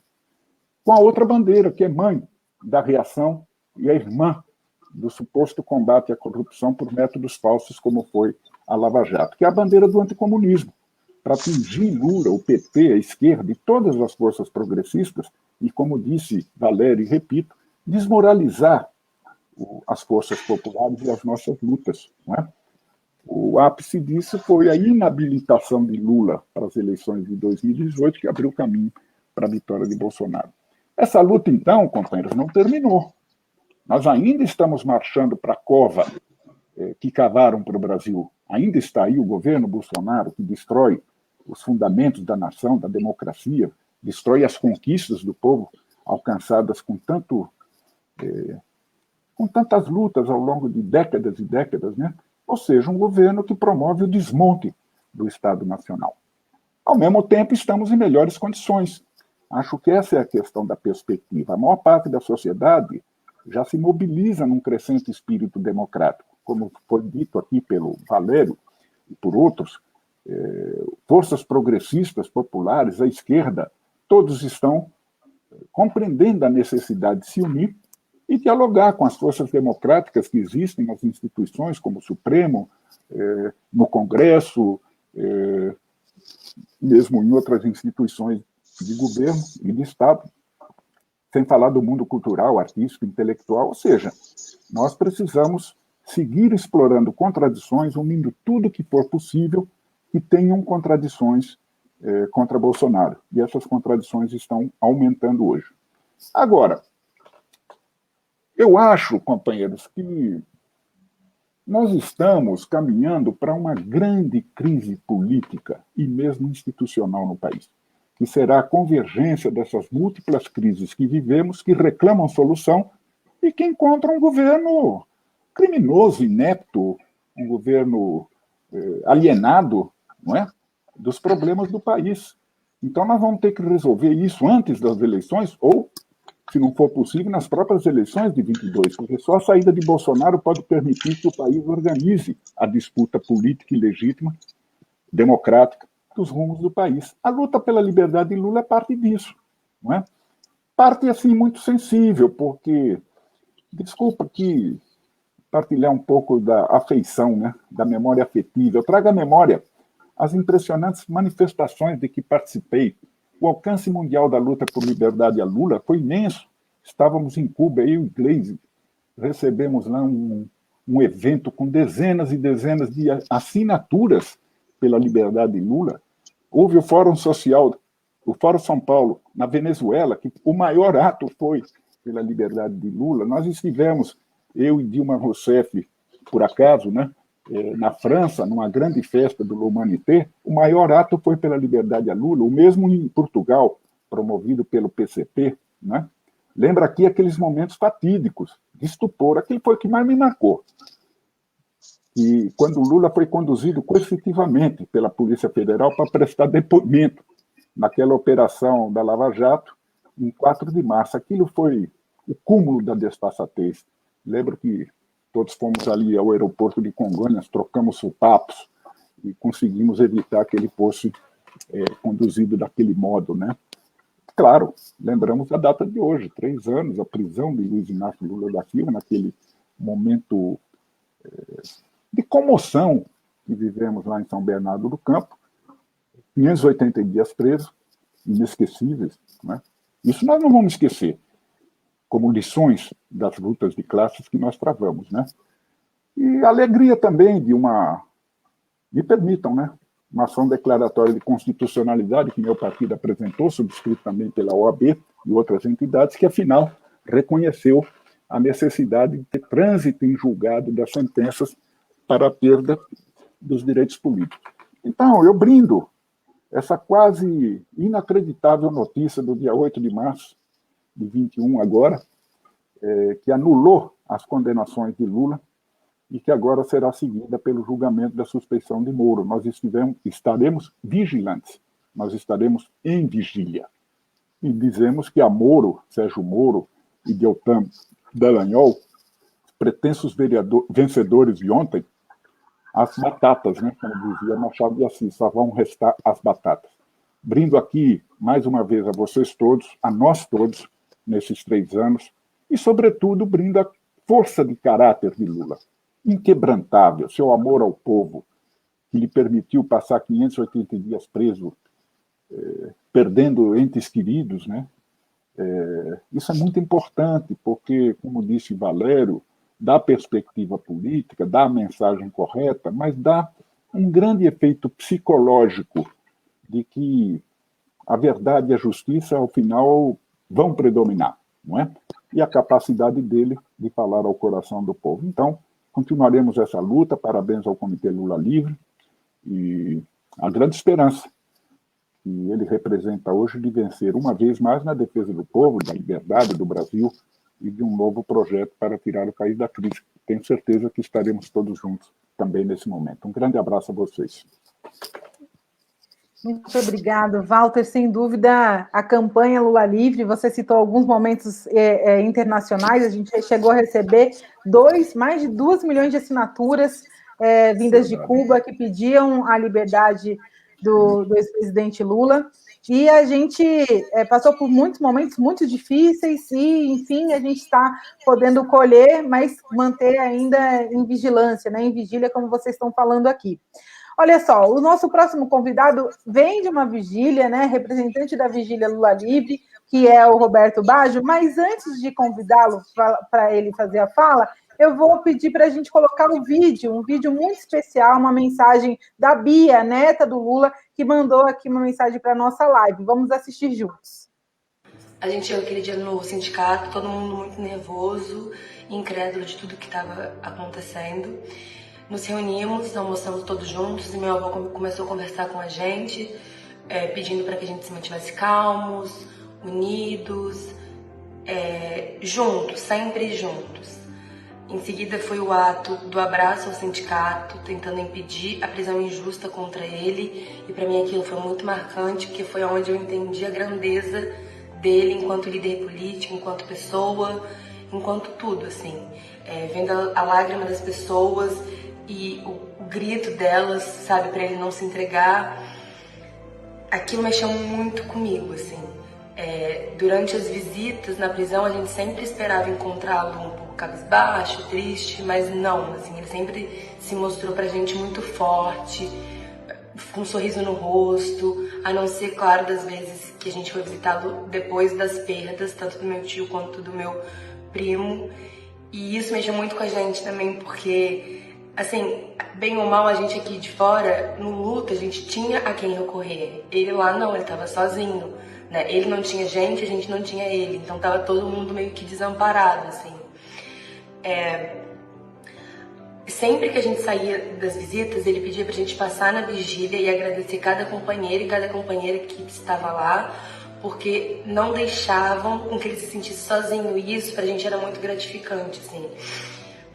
[SPEAKER 6] com a outra bandeira, que é mãe da reação e a irmã do suposto combate à corrupção por métodos falsos, como foi a Lava Jato, que é a bandeira do anticomunismo, para atingir Lula, o PT, a esquerda e todas as forças progressistas, e, como disse Valério, e repito, desmoralizar as forças populares e as nossas lutas, não é? O ápice disso foi a inabilitação de Lula para as eleições de 2018, que abriu caminho para a vitória de Bolsonaro. Essa luta, então, companheiros, não terminou. Nós ainda estamos marchando para a cova que cavaram para o Brasil. Ainda está aí o governo Bolsonaro, que destrói os fundamentos da nação, da democracia, destrói as conquistas do povo alcançadas com tantas lutas ao longo de décadas e décadas, né? Ou seja, um governo que promove o desmonte do Estado Nacional. Ao mesmo tempo, estamos em melhores condições. Acho que essa é a questão da perspectiva. A maior parte da sociedade já se mobiliza num crescente espírito democrático. Como foi dito aqui pelo Valério e por outros, forças progressistas, populares, a esquerda, todos estão compreendendo a necessidade de se unir e dialogar com as forças democráticas que existem nas instituições, como o Supremo, no Congresso, mesmo em outras instituições de governo e de Estado, sem falar do mundo cultural, artístico, intelectual. Ou seja, nós precisamos seguir explorando contradições, unindo tudo que for possível que tenham contradições contra Bolsonaro. E essas contradições estão aumentando hoje. Agora, eu acho, companheiros, que nós estamos caminhando para uma grande crise política e mesmo institucional no país, que será a convergência dessas múltiplas crises que vivemos, que reclamam solução e que encontram um governo criminoso, inepto, um governo alienado, não é, dos problemas do país. Então, nós vamos ter que resolver isso antes das eleições ou, se não for possível, nas próprias eleições de 22, porque só a saída de Bolsonaro pode permitir que o país organize a disputa política e legítima, democrática, dos rumos do país. A luta pela liberdade de Lula é parte disso, não é? Parte, assim, muito sensível, porque, desculpa que partilhar um pouco da afeição, né, da memória afetiva. Eu trago à memória as impressionantes manifestações de que participei. O alcance mundial da luta por liberdade a Lula foi imenso. Estávamos em Cuba, eu e o Gleisi, recebemos lá um evento com dezenas e dezenas de assinaturas pela liberdade de Lula. Houve o Fórum Social, o Fórum São Paulo, na Venezuela, que o maior ato foi pela liberdade de Lula. Nós estivemos, eu e Dilma Rousseff, por acaso, né, na França, numa grande festa do L'Humanité. O maior ato foi pela liberdade a Lula, o mesmo em Portugal, promovido pelo PCP. Né? Lembra aqui aqueles momentos fatídicos de estupor, aquele foi o que mais me marcou. E quando o Lula foi conduzido coercitivamente pela Polícia Federal para prestar depoimento naquela operação da Lava Jato, em 4 de março. Aquilo foi o cúmulo da desfaçatez. Lembro que todos fomos ali ao aeroporto de Congonhas, trocamos papos e conseguimos evitar que ele fosse conduzido daquele modo, né? Claro, lembramos a data de hoje, 3 anos, a prisão de Luiz Inácio Lula da Silva, naquele momento de comoção que vivemos lá em São Bernardo do Campo, 580 dias preso, inesquecíveis, né? Isso nós não vamos esquecer, como lições das lutas de classes que nós travamos, né? E a alegria também de me permitam, né? Uma ação declaratória de constitucionalidade que meu partido apresentou, subscrito também pela OAB e outras entidades, que, afinal, reconheceu a necessidade de ter trânsito em julgado das sentenças para a perda dos direitos políticos. Então, eu brindo essa quase inacreditável notícia do dia 8 de março de 21 agora, que anulou as condenações de Lula e que agora será seguida pelo julgamento da suspeição de Moro. Nós estaremos vigilantes, nós estaremos em vigília. E dizemos que a Moro, Sérgio Moro e Deltan Dallagnol, pretensos vencedores de ontem, as batatas, né, como dizia Machado de Assis, só vão restar as batatas. Brindo aqui, mais uma vez, a vocês todos, a nós todos, nesses 3 anos, e, sobretudo, brindo a força de caráter de Lula, inquebrantável, seu amor ao povo, que lhe permitiu passar 580 dias preso, perdendo entes queridos, né? Isso é muito importante, porque, como disse Valério, dá perspectiva política, dá a mensagem correta, mas dá um grande efeito psicológico de que a verdade e a justiça, ao final, vão predominar, não é? E a capacidade dele de falar ao coração do povo. Então, continuaremos essa luta. Parabéns ao Comitê Lula Livre e a grande esperança que ele representa hoje de vencer uma vez mais na defesa do povo, da liberdade do Brasil e de um novo projeto para tirar o país da crise. Tenho certeza que estaremos todos juntos também nesse momento. Um grande abraço a vocês.
[SPEAKER 3] Muito obrigado, Walter. Sem dúvida, a campanha Lula Livre, você citou alguns momentos internacionais, a gente chegou a receber mais de 2 milhões de assinaturas vindas de Cuba que pediam a liberdade do ex-presidente Lula, e a gente passou por muitos momentos muito difíceis e, enfim, a gente está podendo colher, mas manter ainda em vigilância, né, em vigília, como vocês estão falando aqui. Olha só, o nosso próximo convidado vem de uma vigília, né, representante da vigília Lula Livre, que é o Roberto Baggio, mas antes de convidá-lo para ele fazer a fala, eu vou pedir para a gente colocar um vídeo muito especial, uma mensagem da Bia, neta do Lula, que mandou aqui uma mensagem para a nossa live. Vamos assistir juntos.
[SPEAKER 7] A gente chegou aquele dia no sindicato, todo mundo muito nervoso, incrédulo de tudo que estava acontecendo. Nos reunimos, almoçamos todos juntos e meu avô começou a conversar com a gente, pedindo para que a gente se mantivesse calmos, unidos, juntos, sempre juntos. Em seguida foi o ato do abraço ao sindicato, tentando impedir a prisão injusta contra ele, e para mim aquilo foi muito marcante, porque foi onde eu entendi a grandeza dele enquanto líder político, enquanto pessoa, enquanto tudo, assim. Vendo a lágrima das pessoas e o grito delas, sabe, para ele não se entregar, aquilo mexeu muito comigo, assim. Durante as visitas na prisão, a gente sempre esperava encontrá-lo um pouco cabisbaixo, triste, mas não, assim, ele sempre se mostrou pra gente muito forte, com um sorriso no rosto, a não ser, claro, das vezes que a gente foi visitá-lo depois das perdas, tanto do meu tio quanto do meu primo, e isso mexeu muito com a gente também, porque, assim, bem ou mal, a gente aqui de fora, no luto, a gente tinha a quem recorrer, ele lá não, ele tava sozinho, né? Ele não tinha gente, a gente não tinha ele, então tava todo mundo meio que desamparado, assim. Sempre que a gente saía das visitas, ele pedia pra gente passar na vigília e agradecer cada companheiro e cada companheira que estava lá, porque não deixavam com que ele se sentisse sozinho, e isso pra gente era muito gratificante, assim,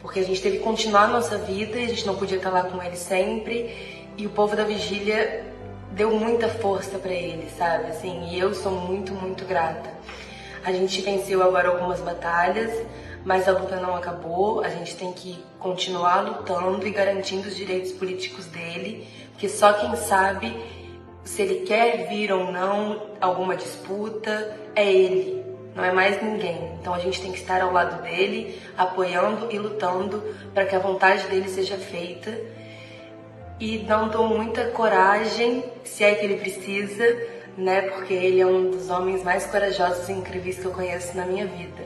[SPEAKER 7] porque a gente teve que continuar a nossa vida, a gente não podia estar lá com ele sempre, e o povo da vigília deu muita força pra ele, sabe, assim, e eu sou muito, muito grata. A gente venceu agora algumas batalhas, mas a luta não acabou, a gente tem que continuar lutando e garantindo os direitos políticos dele, porque só quem sabe se ele quer vir ou não alguma disputa é ele, não é mais ninguém. Então a gente tem que estar ao lado dele, apoiando e lutando para que a vontade dele seja feita e dando muita coragem, se é que ele precisa, né? Porque ele é um dos homens mais corajosos e incríveis que eu conheço na minha vida.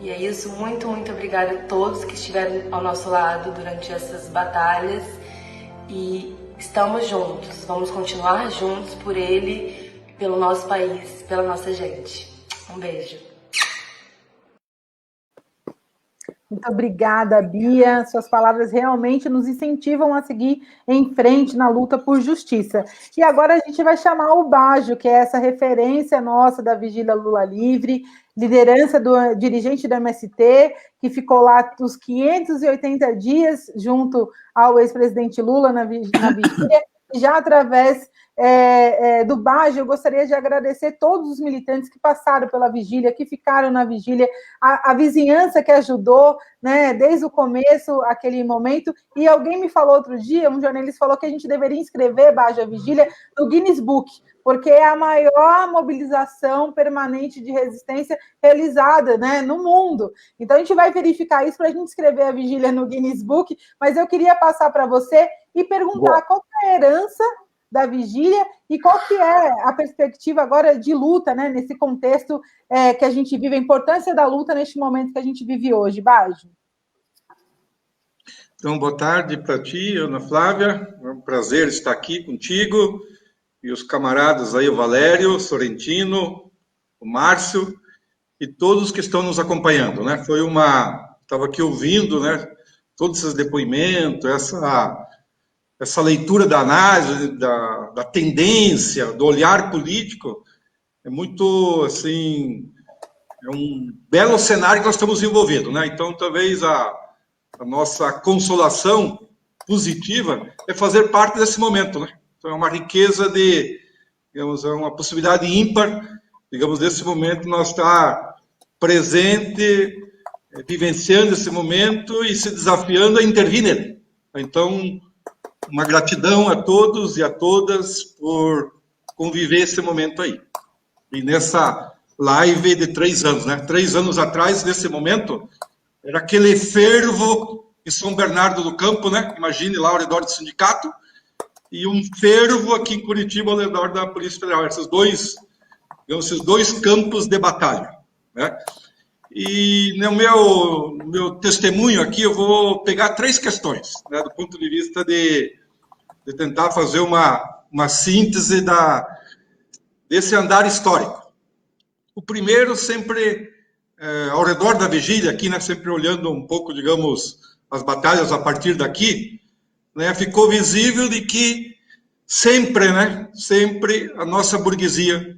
[SPEAKER 7] E é isso, muito, muito obrigada a todos que estiveram ao nosso lado durante essas batalhas. E estamos juntos, vamos continuar juntos por ele, pelo nosso país, pela nossa gente. Um beijo.
[SPEAKER 3] Muito obrigada, Bia. Suas palavras realmente nos incentivam a seguir em frente na luta por justiça. E agora a gente vai chamar o Baggio, que é essa referência nossa da Vigília Lula Livre, liderança do dirigente do MST, que ficou lá os 580 dias junto ao ex-presidente Lula na vigília, e já através do Baggio, eu gostaria de agradecer todos os militantes que passaram pela vigília, que ficaram na vigília, a vizinhança que ajudou, né, desde o começo, aquele momento, e alguém me falou outro dia, um jornalista falou que a gente deveria inscrever, Baggio, a vigília no Guinness Book, porque é a maior mobilização permanente de resistência realizada, né, no mundo. Então, a gente vai verificar isso para a gente escrever a vigília no Guinness Book, mas eu queria passar para você e perguntar qual é a herança da vigília e qual que é a perspectiva agora de luta, né, nesse contexto que a gente vive, a importância da luta neste momento que a gente vive hoje. Baggio.
[SPEAKER 8] Então, boa tarde para ti, Ana Flávia, é um prazer estar aqui contigo, e os camaradas aí, o Valério, o Sorrentino, o Márcio, e todos que estão nos acompanhando, né? Estava aqui ouvindo, né, todos esses depoimentos, essa leitura da análise, da tendência, do olhar político, é muito, assim, é um belo cenário que nós estamos envolvidos, né? Então, talvez a nossa consolação positiva é fazer parte desse momento, né? Então, é uma riqueza digamos, é uma possibilidade ímpar, digamos, desse momento nós estar presente, vivenciando esse momento e se desafiando a intervir nele. Então, uma gratidão a todos e a todas por conviver esse momento aí. E nessa live de 3 anos, né? 3 anos atrás, nesse momento, era aquele fervo em São Bernardo do Campo, né? Imagine lá ao redor do sindicato, e um fervo aqui em Curitiba ao redor da Polícia Federal. Esses dois campos de batalha, né? E no meu testemunho aqui, eu vou pegar 3 questões, né, do ponto de vista de tentar fazer uma síntese desse andar histórico. O primeiro, sempre ao redor da vigília, aqui, né, sempre olhando um pouco, digamos, as batalhas a partir daqui, né, ficou visível de que sempre, né, sempre a nossa burguesia,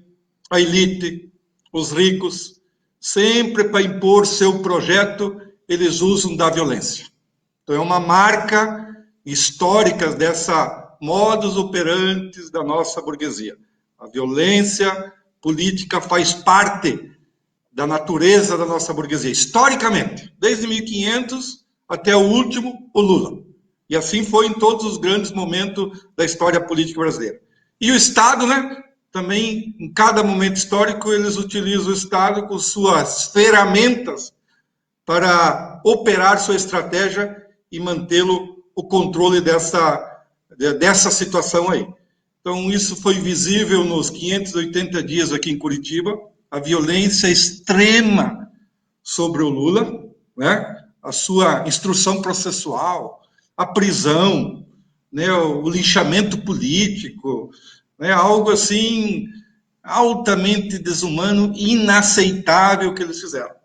[SPEAKER 8] a elite, os ricos, sempre para impor seu projeto, eles usam da violência. Então, é uma marca histórica dessa modus operandi da nossa burguesia. A violência política faz parte da natureza da nossa burguesia, historicamente, desde 1500 até o último, o Lula. E assim foi em todos os grandes momentos da história política brasileira. E o Estado, né? Também, em cada momento histórico, eles utilizam o Estado com suas ferramentas para operar sua estratégia e mantê-lo o controle dessa situação aí. Então, isso foi visível nos 580 dias aqui em Curitiba, a violência extrema sobre o Lula, né? A sua instrução processual, a prisão, né? O linchamento político, né, algo assim altamente desumano, inaceitável que eles fizeram.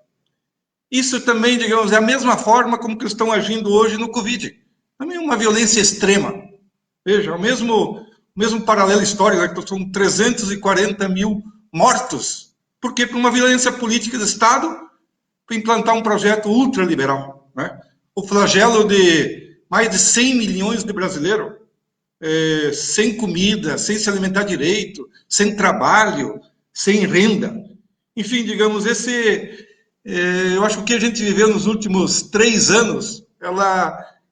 [SPEAKER 8] Isso também, digamos, é a mesma forma como que eles estão agindo hoje no Covid. Também uma violência extrema. Veja, o mesmo paralelo histórico, né, que são 340 mil mortos. Por quê? Por uma violência política do Estado para implantar um projeto ultraliberal, né? O flagelo de mais de 100 milhões de brasileiros sem comida, sem se alimentar direito, sem trabalho, sem renda. Enfim, digamos, eu acho que o que a gente viveu nos últimos 3 anos,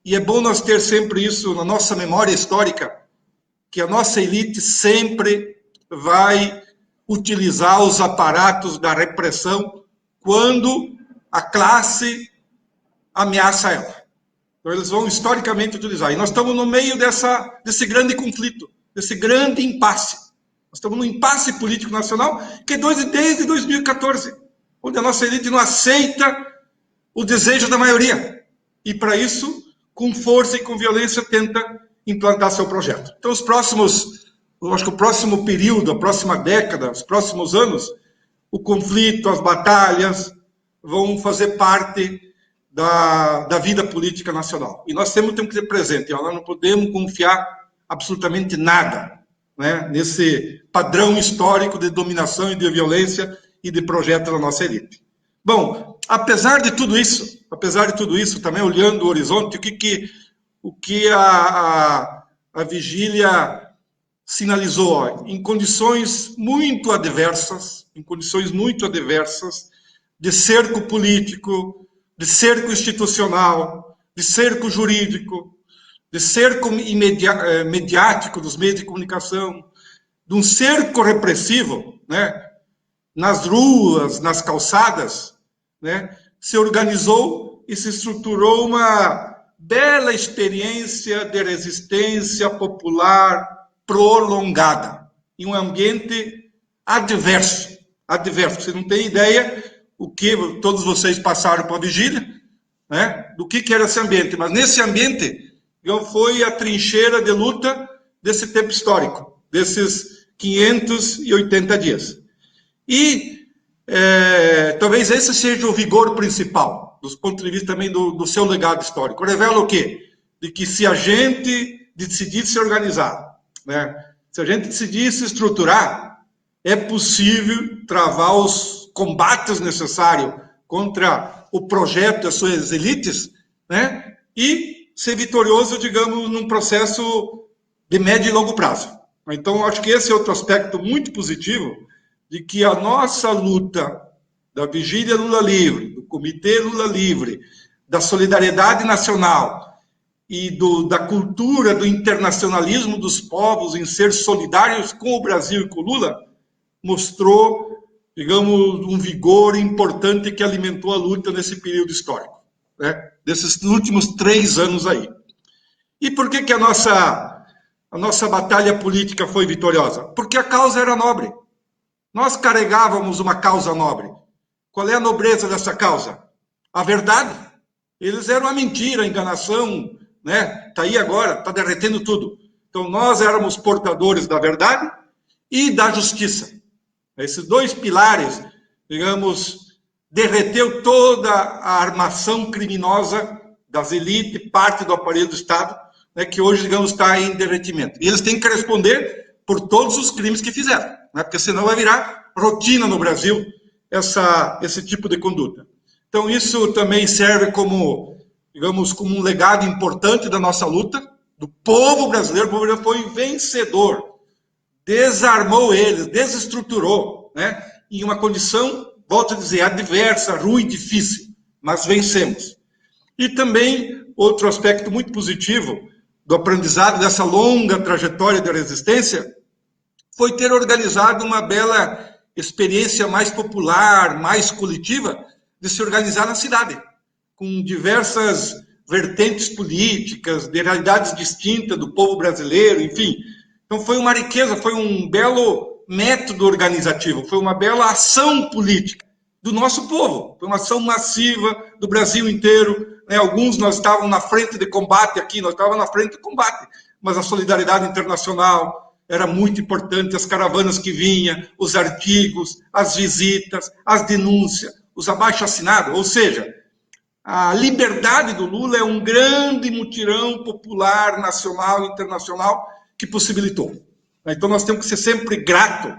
[SPEAKER 8] e é bom nós ter sempre isso na nossa memória histórica, que a nossa elite sempre vai utilizar os aparatos da repressão quando a classe ameaça ela. Então, eles vão historicamente utilizar. E nós estamos no meio desse grande conflito, desse grande impasse. Nós estamos num impasse político nacional que é desde 2014, onde a nossa elite não aceita o desejo da maioria. E, para isso, com força e com violência, tenta implantar seu projeto. Então, eu acho que o próximo período, a próxima década, os próximos anos, o conflito, as batalhas vão fazer parte da vida política nacional. E nós temos que ter presente, nós não podemos confiar absolutamente nada, né, nesse padrão histórico de dominação e de violência e de projeto da nossa elite. Bom, apesar de tudo isso, também olhando o horizonte, o que a vigília sinalizou, em condições muito adversas, de cerco político, de cerco institucional, de cerco jurídico, de cerco mediático dos meios de comunicação, de um cerco repressivo, né, nas ruas, nas calçadas, né, se organizou e se estruturou uma bela experiência de resistência popular prolongada, em um ambiente adverso. Você não tem ideia o que todos vocês passaram para a vigília, né, do que era esse ambiente. Mas nesse ambiente, foi a trincheira de luta desse tempo histórico, desses 580 dias. E talvez esse seja o vigor principal, do ponto de vista também do seu legado histórico. Revela o quê? De que se a gente decidir se organizar, né? Se a gente decidir se estruturar, é possível travar os combates necessários contra o projeto das suas elites, né? E ser vitorioso, digamos, num processo de médio e longo prazo. Então, acho que esse é outro aspecto muito positivo de que a nossa luta da Vigília Lula Livre, do Comitê Lula Livre, da solidariedade nacional e da cultura do internacionalismo dos povos em ser solidários com o Brasil e com o Lula, mostrou, digamos, um vigor importante que alimentou a luta nesse período histórico, né? Desses últimos 3 anos aí. E por que a nossa batalha política foi vitoriosa? Porque a causa era nobre. Nós carregávamos uma causa nobre. Qual é a nobreza dessa causa? A verdade. Eles eram a mentira, a enganação, né? Está aí agora, está derretendo tudo. Então, nós éramos portadores da verdade e da justiça. Esses 2 pilares, digamos, derreteu toda a armação criminosa das elites, parte do aparelho do Estado, né, que hoje, digamos, está em derretimento. E eles têm que responder por todos os crimes que fizeram, né, porque senão vai virar rotina no Brasil esse tipo de conduta. Então, isso também serve como, digamos, como um legado importante da nossa luta, do povo brasileiro. O povo brasileiro foi vencedor, desarmou eles, desestruturou, né, em uma condição, volto a dizer, adversa, ruim, difícil, mas vencemos. E também, outro aspecto muito positivo do aprendizado dessa longa trajetória de resistência foi ter organizado uma bela experiência mais popular, mais coletiva, de se organizar na cidade, com diversas vertentes políticas, de realidades distintas do povo brasileiro, enfim. Então foi uma riqueza, foi um belo método organizativo, foi uma bela ação política do nosso povo, foi uma ação massiva do Brasil inteiro, né? Alguns nós estávamos na frente de combate aqui, nós estávamos na frente de combate, mas a solidariedade internacional era muito importante, as caravanas que vinham, os artigos, as visitas, as denúncias, os abaixo-assinados, ou seja, a liberdade do Lula é um grande mutirão popular, nacional e internacional que possibilitou. Então nós temos que ser sempre grato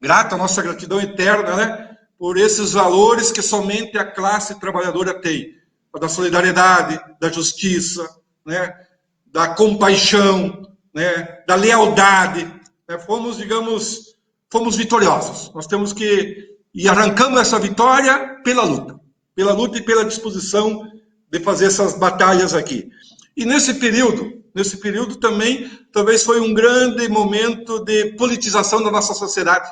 [SPEAKER 8] a nossa gratidão eterna, né, por esses valores que somente a classe trabalhadora tem, da solidariedade, da justiça, né, da compaixão, né, da lealdade. Né, fomos vitoriosos. Nós temos que e arrancamos essa vitória pela luta e pela disposição de fazer essas batalhas aqui. E nesse período também, talvez foi um grande momento de politização da nossa sociedade.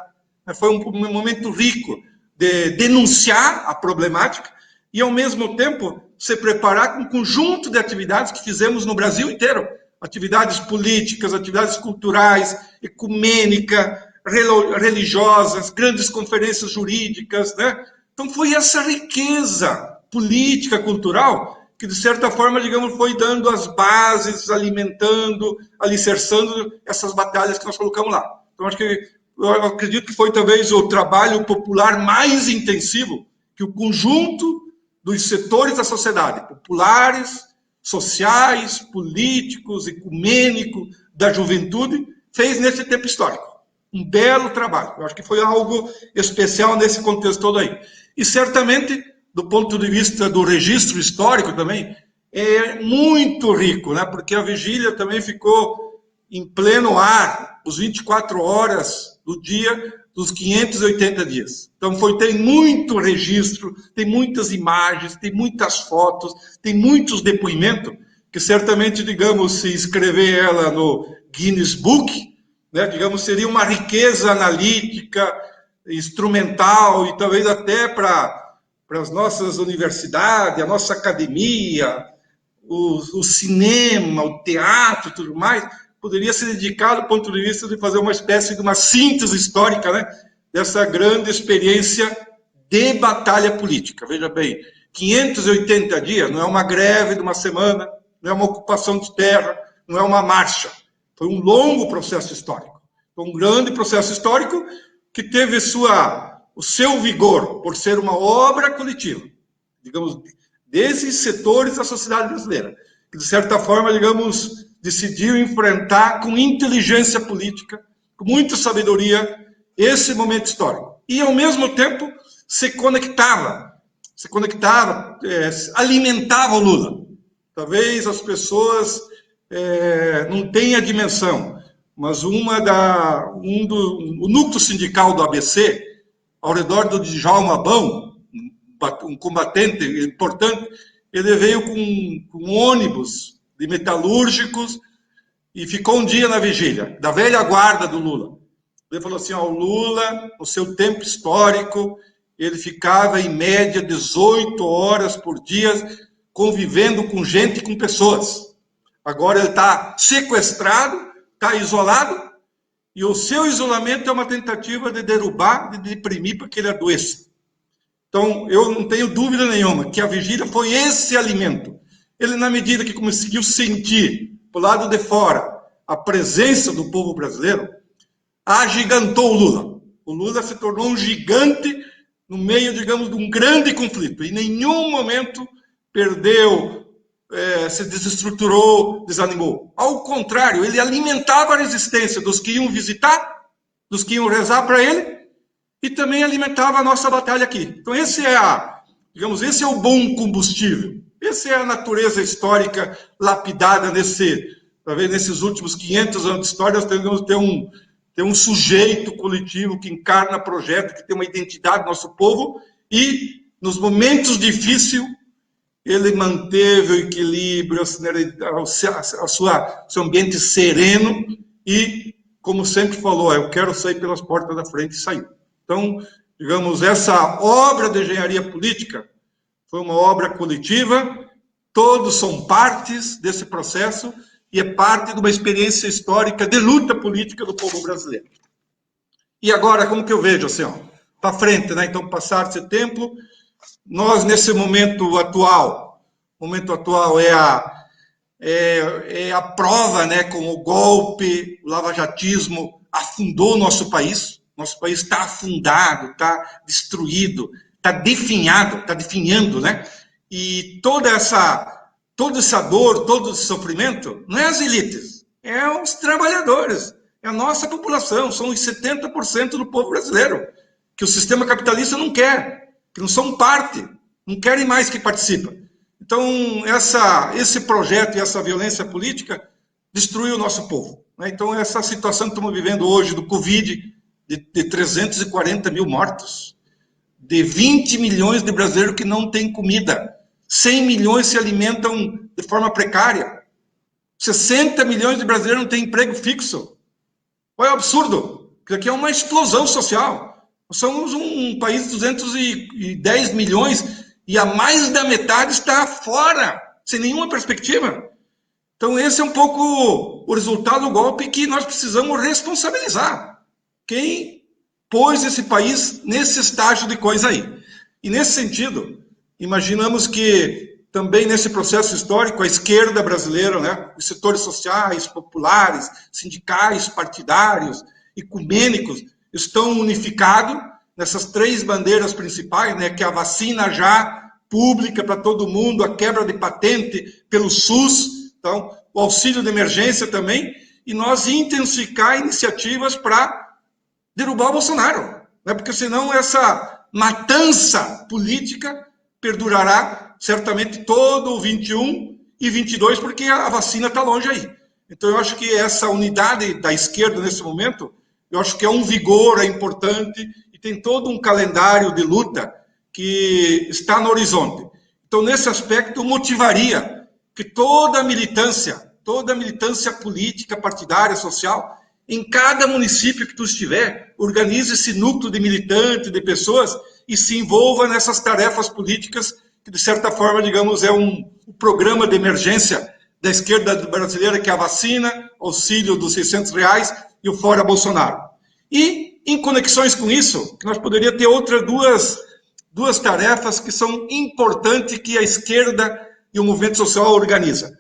[SPEAKER 8] Foi um momento rico de denunciar a problemática e, ao mesmo tempo, se preparar com um conjunto de atividades que fizemos no Brasil inteiro. Atividades políticas, atividades culturais, ecumênicas, religiosas, grandes conferências jurídicas, né? Então foi essa riqueza política, cultural, que de certa forma, digamos, foi dando as bases, alimentando, alicerçando essas batalhas que nós colocamos lá. Então eu acredito que foi talvez o trabalho popular mais intensivo que o conjunto dos setores da sociedade, populares, sociais, políticos, ecumênicos, da juventude, fez nesse tempo histórico. Um belo trabalho. Eu acho que foi algo especial nesse contexto todo aí. E certamente, do ponto de vista do registro histórico também, é muito rico, né? Porque a vigília também ficou em pleno ar, os 24 horas do dia, dos 580 dias. Então, tem muito registro, tem muitas imagens, tem muitas fotos, tem muitos depoimentos, que certamente, digamos, se escrever ela no Guinness Book, né, digamos, seria uma riqueza analítica, instrumental e talvez até para as nossas universidades, a nossa academia, o cinema, o teatro e tudo mais, poderia ser dedicado do ponto de vista de fazer uma espécie de uma síntese histórica, né, dessa grande experiência de batalha política. Veja bem, 580 dias não é uma greve de uma semana, não é uma ocupação de terra, não é uma marcha. Foi um longo processo histórico. Foi um grande processo histórico que teve o seu vigor por ser uma obra coletiva, digamos, desses setores da sociedade brasileira, que, de certa forma, digamos, decidiu enfrentar com inteligência política, com muita sabedoria, esse momento histórico. E, ao mesmo tempo, se conectava, alimentava o Lula. Talvez as pessoas não tenham a dimensão, mas o núcleo sindical do ABC, ao redor do Djalma Abão, um combatente importante, ele veio com um ônibus de metalúrgicos e ficou um dia na vigília, da velha guarda do Lula. Ele falou assim, o Lula, no seu tempo histórico, ele ficava, em média, 18 horas por dia convivendo com gente e com pessoas. Agora ele está sequestrado, está isolado, e o seu isolamento é uma tentativa de derrubar, de deprimir para que ele adoeça. Então, eu não tenho dúvida nenhuma que a vigília foi esse alimento. Ele, na medida que conseguiu sentir, do lado de fora, a presença do povo brasileiro, agigantou o Lula. O Lula se tornou um gigante no meio, digamos, de um grande conflito. Em nenhum momento perdeu, se desestruturou, desanimou. Ao contrário, ele alimentava a resistência dos que iam visitar, dos que iam rezar para ele, e também alimentava a nossa batalha aqui. Então, esse é o bom combustível. Essa é a natureza histórica lapidada talvez nesses últimos 500 anos de história, nós temos que ter um sujeito coletivo que encarna projeto, que tem uma identidade do nosso povo, e nos momentos difíceis ele manteve o equilíbrio, seu ambiente sereno e, como sempre falou, eu quero sair pelas portas da frente, e saiu. Então, digamos, essa obra de engenharia política foi uma obra coletiva, todos são partes desse processo e é parte de uma experiência histórica de luta política do povo brasileiro. E agora, como que eu vejo, assim, para frente, né? Então, passar esse tempo, nós, nesse momento atual é a prova, né, com o golpe, o lavajatismo afundou o nosso país está afundado, está destruído, está definhando, né? E toda essa dor, todo esse sofrimento, não é as elites, é os trabalhadores, é a nossa população, são os 70% do povo brasileiro, que o sistema capitalista não quer, que não são parte, não querem mais que participem. Então, esse projeto e essa violência política destruiu o nosso povo, né? Então, essa situação que estamos vivendo hoje do Covid, de 340 mil mortos, de 20 milhões de brasileiros que não têm comida, 100 milhões se alimentam de forma precária, 60 milhões de brasileiros não têm emprego fixo. Olha o absurdo, porque aqui é uma explosão social. Nós somos um país de 210 milhões e a mais da metade está fora, sem nenhuma perspectiva. Então esse é um pouco o resultado do golpe que nós precisamos responsabilizar. Quem pôs esse país nesse estágio de coisa aí? E nesse sentido, imaginamos que também nesse processo histórico, a esquerda brasileira, né, os setores sociais, populares, sindicais, partidários, ecumênicos, estão unificados nessas três bandeiras principais, né, que é a vacina já pública para todo mundo, a quebra de patente pelo SUS, então, o auxílio de emergência também, e nós intensificar iniciativas para derrubar o Bolsonaro, né? Porque senão essa matança política perdurará certamente todo o 21 e 22, porque a vacina está longe aí. Então eu acho que essa unidade da esquerda nesse momento, eu acho que é um vigor, é importante, e tem todo um calendário de luta que está no horizonte. Então nesse aspecto eu motivaria que toda a militância política, partidária, social, em cada município que tu estiver, organize esse núcleo de militantes, de pessoas, e se envolva nessas tarefas políticas, que de certa forma, digamos, é um programa de emergência da esquerda brasileira, que é a vacina, auxílio dos R$600 e o Fora Bolsonaro. E, em conexões com isso, nós poderíamos ter outras duas tarefas que são importantes que a esquerda e o movimento social organizam.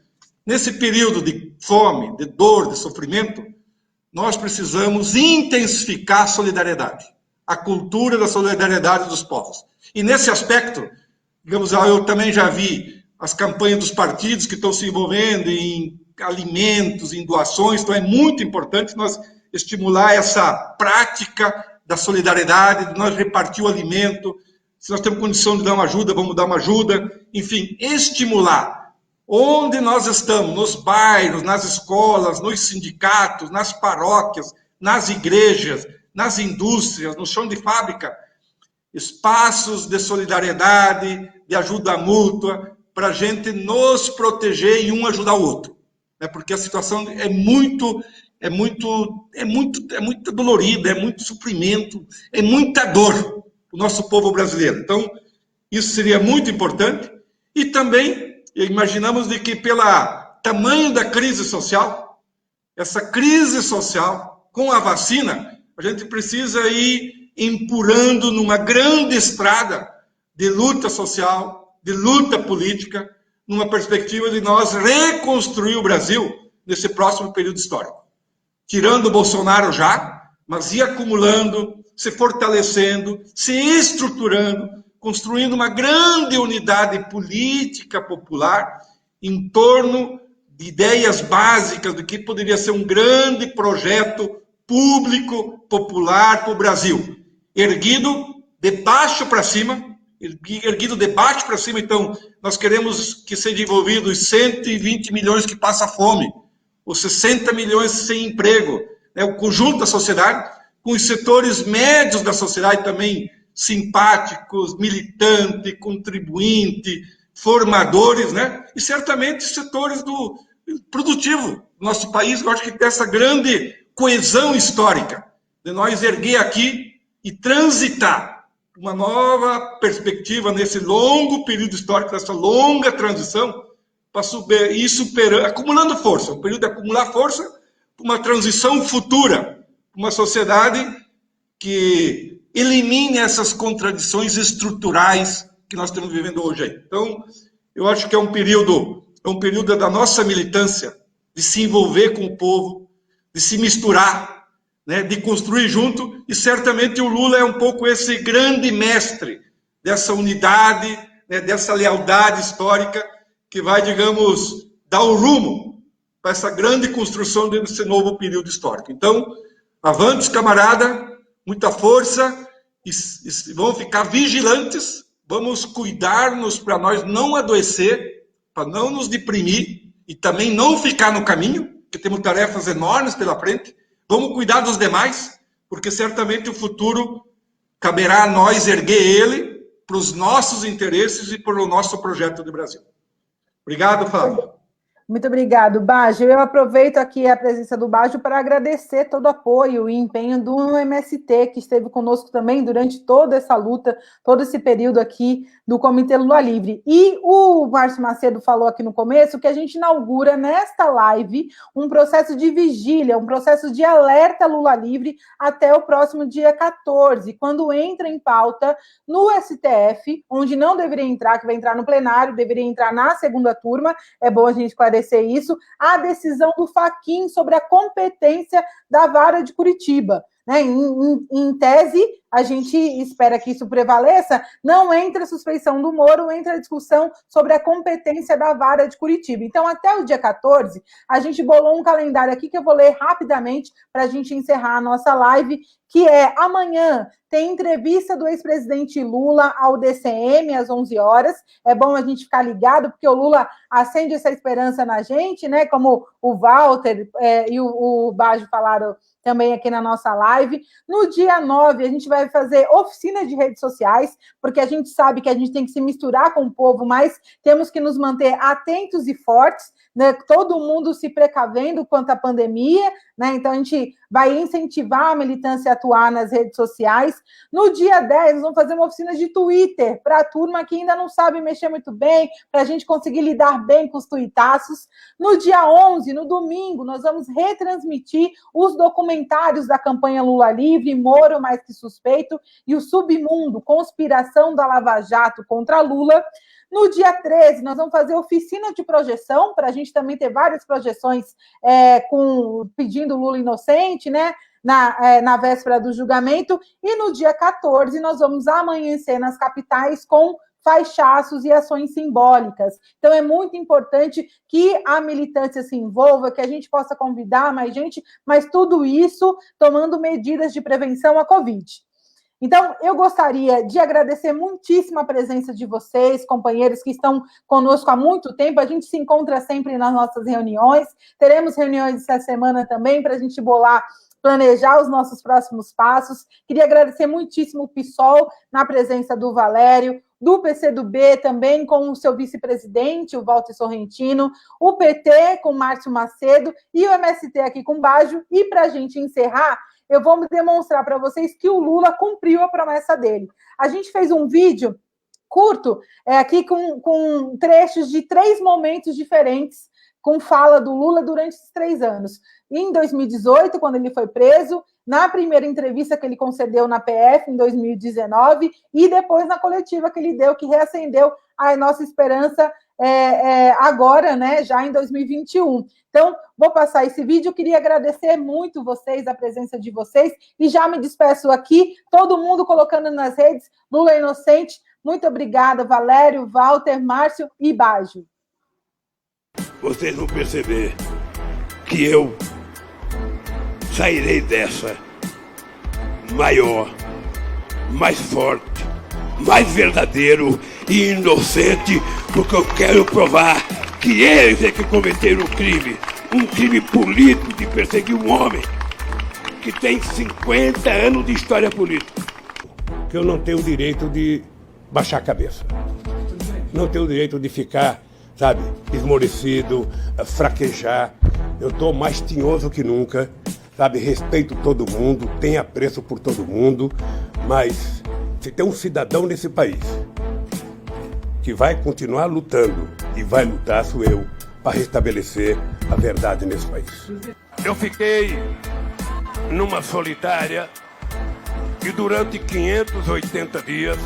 [SPEAKER 8] Nesse período de fome, de dor, de sofrimento, nós precisamos intensificar a solidariedade, a cultura da solidariedade dos povos. E nesse aspecto, digamos, eu também já vi as campanhas dos partidos que estão se envolvendo em alimentos, em doações, então é muito importante nós estimular essa prática da solidariedade, de nós repartir o alimento, se nós temos condição de dar uma ajuda, vamos dar uma ajuda, enfim, estimular. Onde nós estamos, nos bairros, nas escolas, nos sindicatos, nas paróquias, nas igrejas, nas indústrias, no chão de fábrica, espaços de solidariedade, de ajuda mútua, para a gente nos proteger e um ajudar o outro. Porque a situação é muito dolorida, é muito sofrimento, é muita dor o nosso povo brasileiro. Então, isso seria muito importante. E também imaginamos de que, pelo tamanho da crise social, essa crise social, com a vacina, a gente precisa ir empurrando numa grande estrada de luta social, de luta política, numa perspectiva de nós reconstruir o Brasil nesse próximo período histórico. Tirando o Bolsonaro já, mas ir acumulando, se fortalecendo, se estruturando, construindo uma grande unidade política popular em torno de ideias básicas do que poderia ser um grande projeto público, popular para o Brasil, erguido de baixo para cima, então nós queremos que sejam envolvidos 120 milhões que passam fome, os 60 milhões sem emprego, o conjunto da sociedade, com os setores médios da sociedade também simpáticos, militantes, contribuintes, formadores, e certamente setores do produtivo do nosso país. Eu acho que tem essa grande coesão histórica de nós erguer aqui e transitar uma nova perspectiva nesse longo período histórico, nessa longa transição, para ir superando, acumulando força, um período de acumular força, para uma transição futura, uma sociedade que elimine essas contradições estruturais que nós estamos vivendo hoje aí. Então, eu acho que é um período da nossa militância, de se envolver com o povo, de se misturar, de construir junto, e certamente o Lula é um pouco esse grande mestre dessa unidade, dessa lealdade histórica, que vai, digamos, dar o rumo para essa grande construção desse novo período histórico. Então, avante, camarada, muita força, e vamos ficar vigilantes, vamos cuidar-nos para nós não adoecer, para não nos deprimir, e também não ficar no caminho, porque temos tarefas enormes pela frente. Vamos cuidar dos demais, porque certamente o futuro caberá a nós erguer ele para os nossos interesses e para o nosso projeto de Brasil. Obrigado, Flávio.
[SPEAKER 3] Muito obrigado, Baggio. Eu aproveito aqui a presença do Baggio para agradecer todo o apoio e empenho do MST, que esteve conosco também durante toda essa luta, todo esse período aqui do Comitê Lula Livre. E o Márcio Macedo falou aqui no começo que a gente inaugura nesta live um processo de vigília, um processo de alerta Lula Livre até o próximo dia 14, quando entra em pauta no STF, onde não deveria entrar, que vai entrar no plenário, deveria entrar na segunda turma, é bom a gente esclarecer isso, a decisão do Fachin sobre a competência da Vara de Curitiba. Em tese, a gente espera que isso prevaleça, não entra a suspeição do Moro, entra a discussão sobre a competência da Vara de Curitiba. Então, até o dia 14, a gente bolou um calendário aqui que eu vou ler rapidamente para a gente encerrar a nossa live, que é amanhã tem entrevista do ex-presidente Lula ao DCM às 11 horas. É bom a gente ficar ligado, porque o Lula acende essa esperança na gente, como o Walter e o Baggio falaram também aqui na nossa live. No dia 9, a gente vai fazer oficina de redes sociais, porque a gente sabe que a gente tem que se misturar com o povo, mas temos que nos manter atentos e fortes, todo mundo se precavendo quanto à pandemia, então a gente vai incentivar a militância a atuar nas redes sociais. No dia 10, nós vamos fazer uma oficina de Twitter para a turma que ainda não sabe mexer muito bem, para a gente conseguir lidar bem com os tuitaços. No dia 11, no domingo, nós vamos retransmitir os documentários da campanha Lula Livre, Moro Mais Que Suspeito, e o Submundo, Conspiração da Lava Jato contra Lula. No dia 13, nós vamos fazer oficina de projeção, para a gente também ter várias projeções pedindo Lula inocente, na véspera do julgamento. E no dia 14, nós vamos amanhecer nas capitais com faixaços e ações simbólicas. Então, é muito importante que a militância se envolva, que a gente possa convidar mais gente, mas tudo isso tomando medidas de prevenção à Covid. Então, eu gostaria de agradecer muitíssimo a presença de vocês, companheiros que estão conosco há muito tempo. A gente se encontra sempre nas nossas reuniões. Teremos reuniões essa semana também para a gente planejar os nossos próximos passos. Queria agradecer muitíssimo o PSOL na presença do Valério, do PCdoB também com o seu vice-presidente, o Walter Sorrentino, o PT com o Márcio Macedo e o MST aqui com o Baggio. E para a gente encerrar, eu vou demonstrar para vocês que o Lula cumpriu a promessa dele. A gente fez um vídeo curto aqui com trechos de 3 momentos diferentes com fala do Lula durante esses 3 anos. Em 2018, quando ele foi preso, na primeira entrevista que ele concedeu na PF, em 2019, e depois na coletiva que ele deu, que reacendeu a nossa esperança agora, né, já em 2021. Então, vou passar esse vídeo. Eu queria agradecer muito vocês, a presença de vocês, e já me despeço aqui, todo mundo colocando nas redes, Lula Inocente. Muito obrigada, Valério, Walter, Márcio e Baggio.
[SPEAKER 9] Vocês vão perceber que eu sairei dessa maior, mais forte, mais verdadeiro e inocente, porque eu quero provar que eles é que cometeram um crime político de perseguir um homem que tem 50 anos de história política. Que eu não tenho o direito de baixar a cabeça, não tenho o direito de ficar, sabe, esmorecido, fraquejar. Eu estou mais tinhoso que nunca, sabe, respeito todo mundo, tenho apreço por todo mundo, mas se tem um cidadão nesse país que vai continuar lutando, e vai lutar, sou eu, para restabelecer a verdade nesse país. Eu fiquei numa solitária e durante 580 dias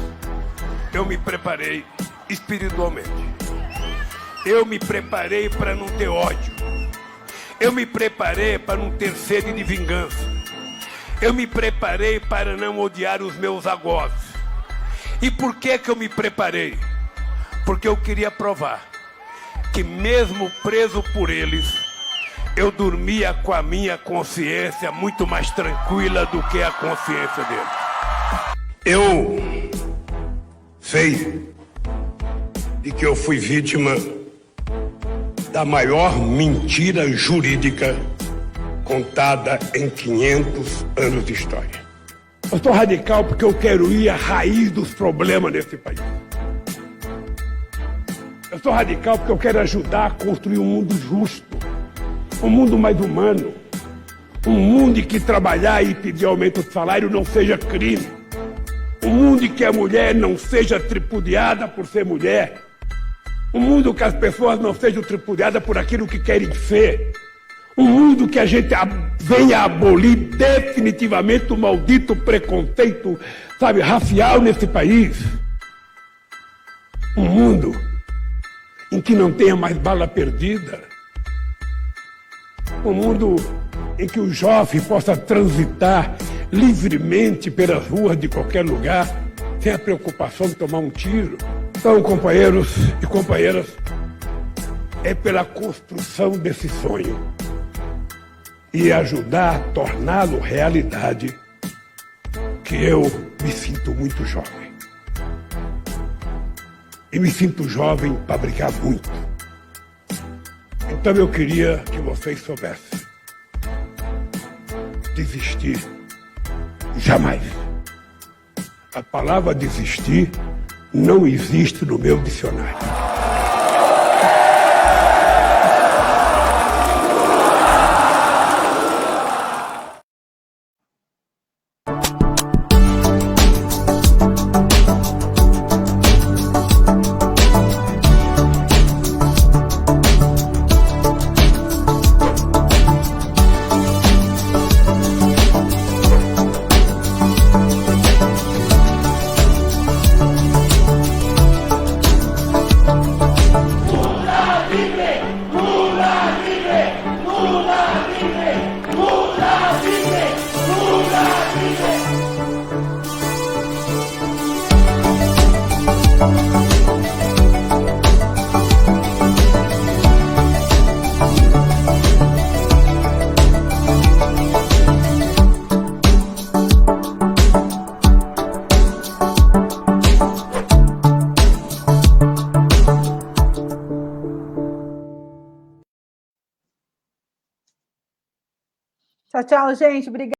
[SPEAKER 9] eu me preparei espiritualmente. Eu me preparei para não ter ódio. Eu me preparei para não ter sede de vingança. Eu me preparei para não odiar os meus algozes. E por que eu me preparei? Porque eu queria provar que mesmo preso por eles, eu dormia com a minha consciência muito mais tranquila do que a consciência deles. Eu sei de que eu fui vítima da maior mentira jurídica contada em 500 anos de história. Eu sou radical porque eu quero ir à raiz dos problemas nesse país. Eu sou radical porque eu quero ajudar a construir um mundo justo, um mundo mais humano, um mundo em que trabalhar e pedir aumento de salário não seja crime, um mundo em que a mulher não seja tripudiada por ser mulher, um mundo que as pessoas não sejam tripudiadas por aquilo que querem ser, um mundo que a gente venha abolir definitivamente o maldito preconceito, sabe, racial nesse país. Um mundo em que não tenha mais bala perdida. Um mundo em que o jovem possa transitar livremente pelas ruas de qualquer lugar, sem a preocupação de tomar um tiro. Então, companheiros e companheiras, é pela construção desse sonho e ajudar a torná-lo realidade que eu me sinto muito jovem. E me sinto jovem para brigar muito. Então eu queria que vocês soubessem. Desistir, jamais. A palavra desistir não existe no meu dicionário.
[SPEAKER 3] Tchau, tchau, gente. Obrigada.